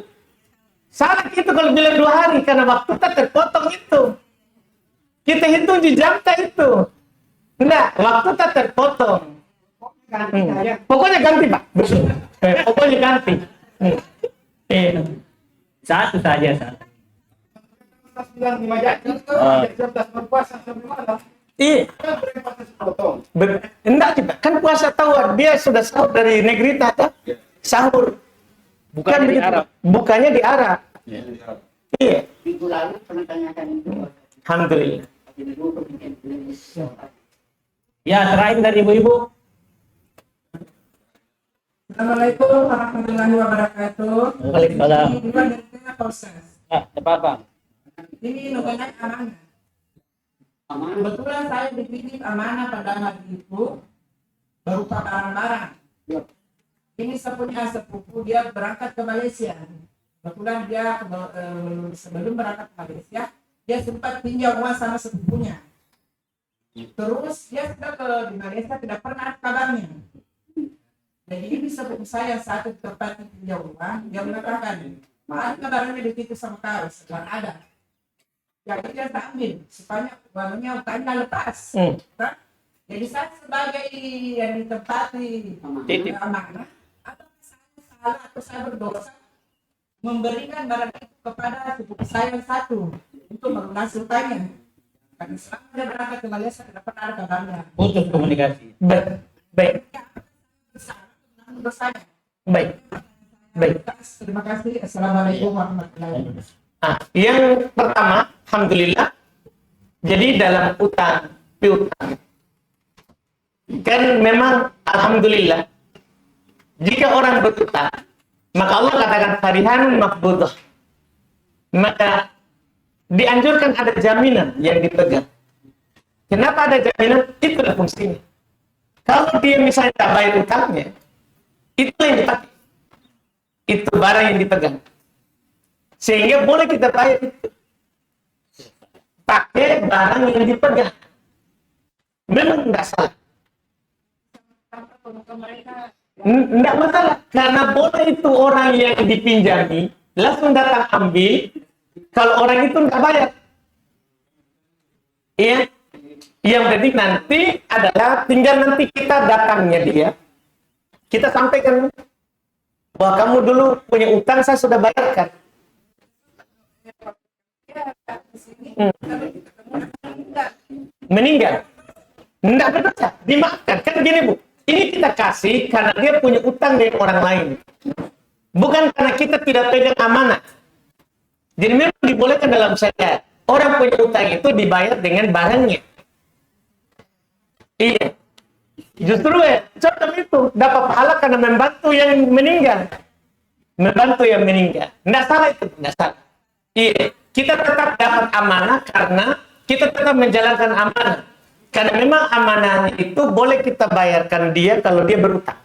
Salah itu kalau bilang 2 hari karena waktu tak terpotong itu. Kita hitung di jam tak itu. Enggak, waktu tak terpotong. Pokoknya ganti, Pak. Betul. Pokoknya ganti. Satu saja, satu. Bilang 5 jam, jam berpuasa sampai malam. Iya. Enggak kita kan puasa tahu dia sudah sahur dari negeri tata sahur. Bukannya di Arab. Bukannya di Arab. Iya. Minggu lalu pernah tanyakan itu. Alhamdulillah. Ya, terakhir dari ibu-ibu. Assalamualaikum warahmatullahi wabarakatuh. Waalaikumsalam. Ini bukan dari tengah proses. Ah, apa-apa. Ini mengenai amanah. Kebetulan saya dititip amanah pada hari itu berupa barang-barang. Ini sepupu dia berangkat ke Malaysia. Kebetulan dia sebelum berangkat ke Malaysia, dia sempat pinjam uang sama sepupunya. Terus dia sudah di Malaysia tidak pernah ada kabarnya. Jadi ini sepupu saya satu tempat pinjam uang, dia mengatakan, maaf kabarnya di situ sama kau, sedang ada. Jadi dia ambil supaya uangnya utangnya lepas. Kan? Jadi saya sebagai yang ditempati amanah, atau saya salah atau saya berdosa memberikan barang itu kepada sepupu saya yang satu untuk melunasi utangnya. Karena selama dia berangkat ke Malaysia tidak pernah ada kabarnya. Putus komunikasi. Baik. Dosanya. Baik. Baik. Terima kasih. Assalamualaikum warahmatullahi wabarakatuh. Yang pertama, alhamdulillah. Jadi dalam utang piutang kan memang alhamdulillah jika orang berutang maka Allah katakan farihan maqbudah, maka dianjurkan ada jaminan yang dipegang. Kenapa ada jaminan? Itulah fungsinya. Kalau dia misalnya tak bayar utangnya, itu yang dipakai, itu barang yang dipegang, sehingga boleh kita bayar itu pakai barang yang dipegang. Memang tidak salah. Tidak masalah, karena boleh itu orang yang dipinjami langsung datang ambil. Kalau orang itu tidak bayar, iya, yang berarti nanti adalah tinggal nanti kita datangnya dia, kita sampaikan bahwa kamu dulu punya utang saya sudah bayarkan. Meninggal, tidak berdosa, dimaafkan. Kan gini Bu, ini kita kasih karena dia punya utang dengan orang lain, bukan karena kita tidak pegang amanah. Jadi memang dibolehkan dalam syariat orang punya utang itu dibayar dengan barangnya. Iya, justru ya contoh itu dapat pahala karena membantu yang meninggal, Tidak salah itu, tidak salah. Iya, kita tetap dapat amanah karena kita tetap menjalankan amanah. Karena memang amanahnya itu boleh kita bayarkan dia kalau dia berutang.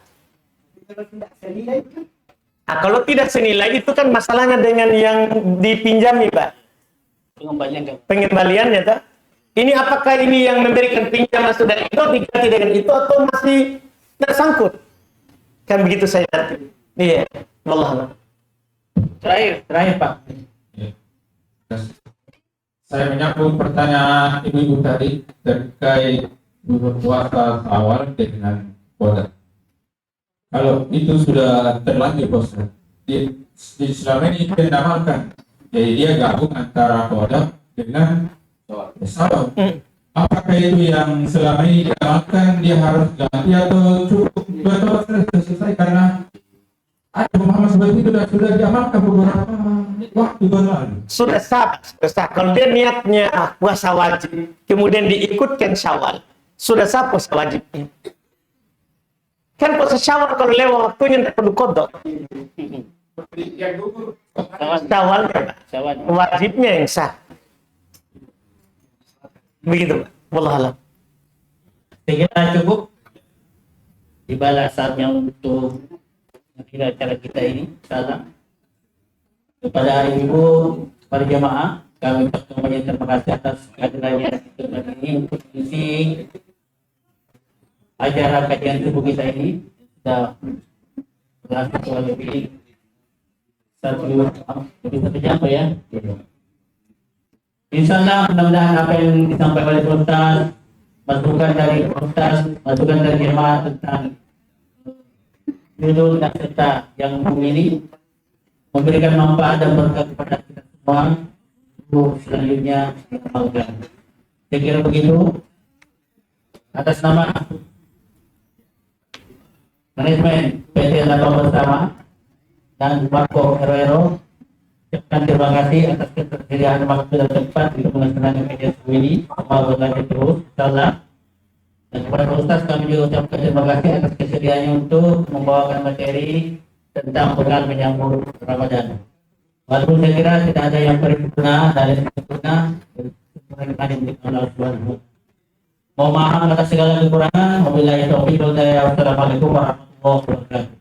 Nah, kalau tidak senilai itu kan masalahnya dengan yang dipinjami, Pak. Pengembaliannya, tak? Ini apakah ini yang memberikan pinjaman sudah itu diganti dengan itu atau masih tersangkut? Kan begitu saya nanti. Iya, wallah. Terakhir Pak. Saya menyambung pertanyaan ibu-ibu tadi terkait berpuasa awal dengan qada. Kalau itu sudah terlanjur bos, di selama ini dia mengamalkan, jadi dia gabung antara qada dengan salam. Apakah itu yang selama ini diamalkan dia harus ganti atau cukup betul selesai karena ada pemahaman seperti itu dan sudah diamalkan beberapa waktu berlalu. Sudah sah. Kalau dia niatnya puasa wajib, kemudian diikutkan Syawal, sudah sah puasa wajibnya. Kan puasa Syawal kalau lewat waktunya tidak perlu qada. Syawal wajibnya yang sah. Begitu, wallah alam. Saya cukup. Tibalah saatnya untuk mengakhiri acara kita ini. Salam kepada ibu, para jamaah, kami ucapkan banyak terima kasih atas kehadirannya ini untuk mengisi acara kajian subuh kita ini. Sudah berlangsung kurang lebih satu jam Pak ya. Insya Allah mudah-mudahan apa yang disampaikan oleh Ustaz, masukan dari Ustaz, masukan dari jemaah tentang dulu dan serta yang memilih memberikan manfaat dan berkat kepada kita semua untuk selanjutnya kembangkan. Saya kira begitu. Atas nama manajemen PT Labang Bersama dan Bako Hero, ucapkan terima kasih atas ketersediaan waktu dan tempat untuk melaksanakan kegiatan ini. Semoga berlanjut terus, insyaallah. Dan kepada Ustaz kami juga ucapkan terima kasih atas kesediaannya untuk membawakan materi tentang bekal menyambut Ramadan. Walaupun saya kira tidak ada yang paripurna dari sempurna, sempurna milik Allah Subhanahu. Mohon maaf atas segala kekurangan. Wabillahi taufiq wal hidayah. Wassalamualaikum warahmatullahi wabarakatuh.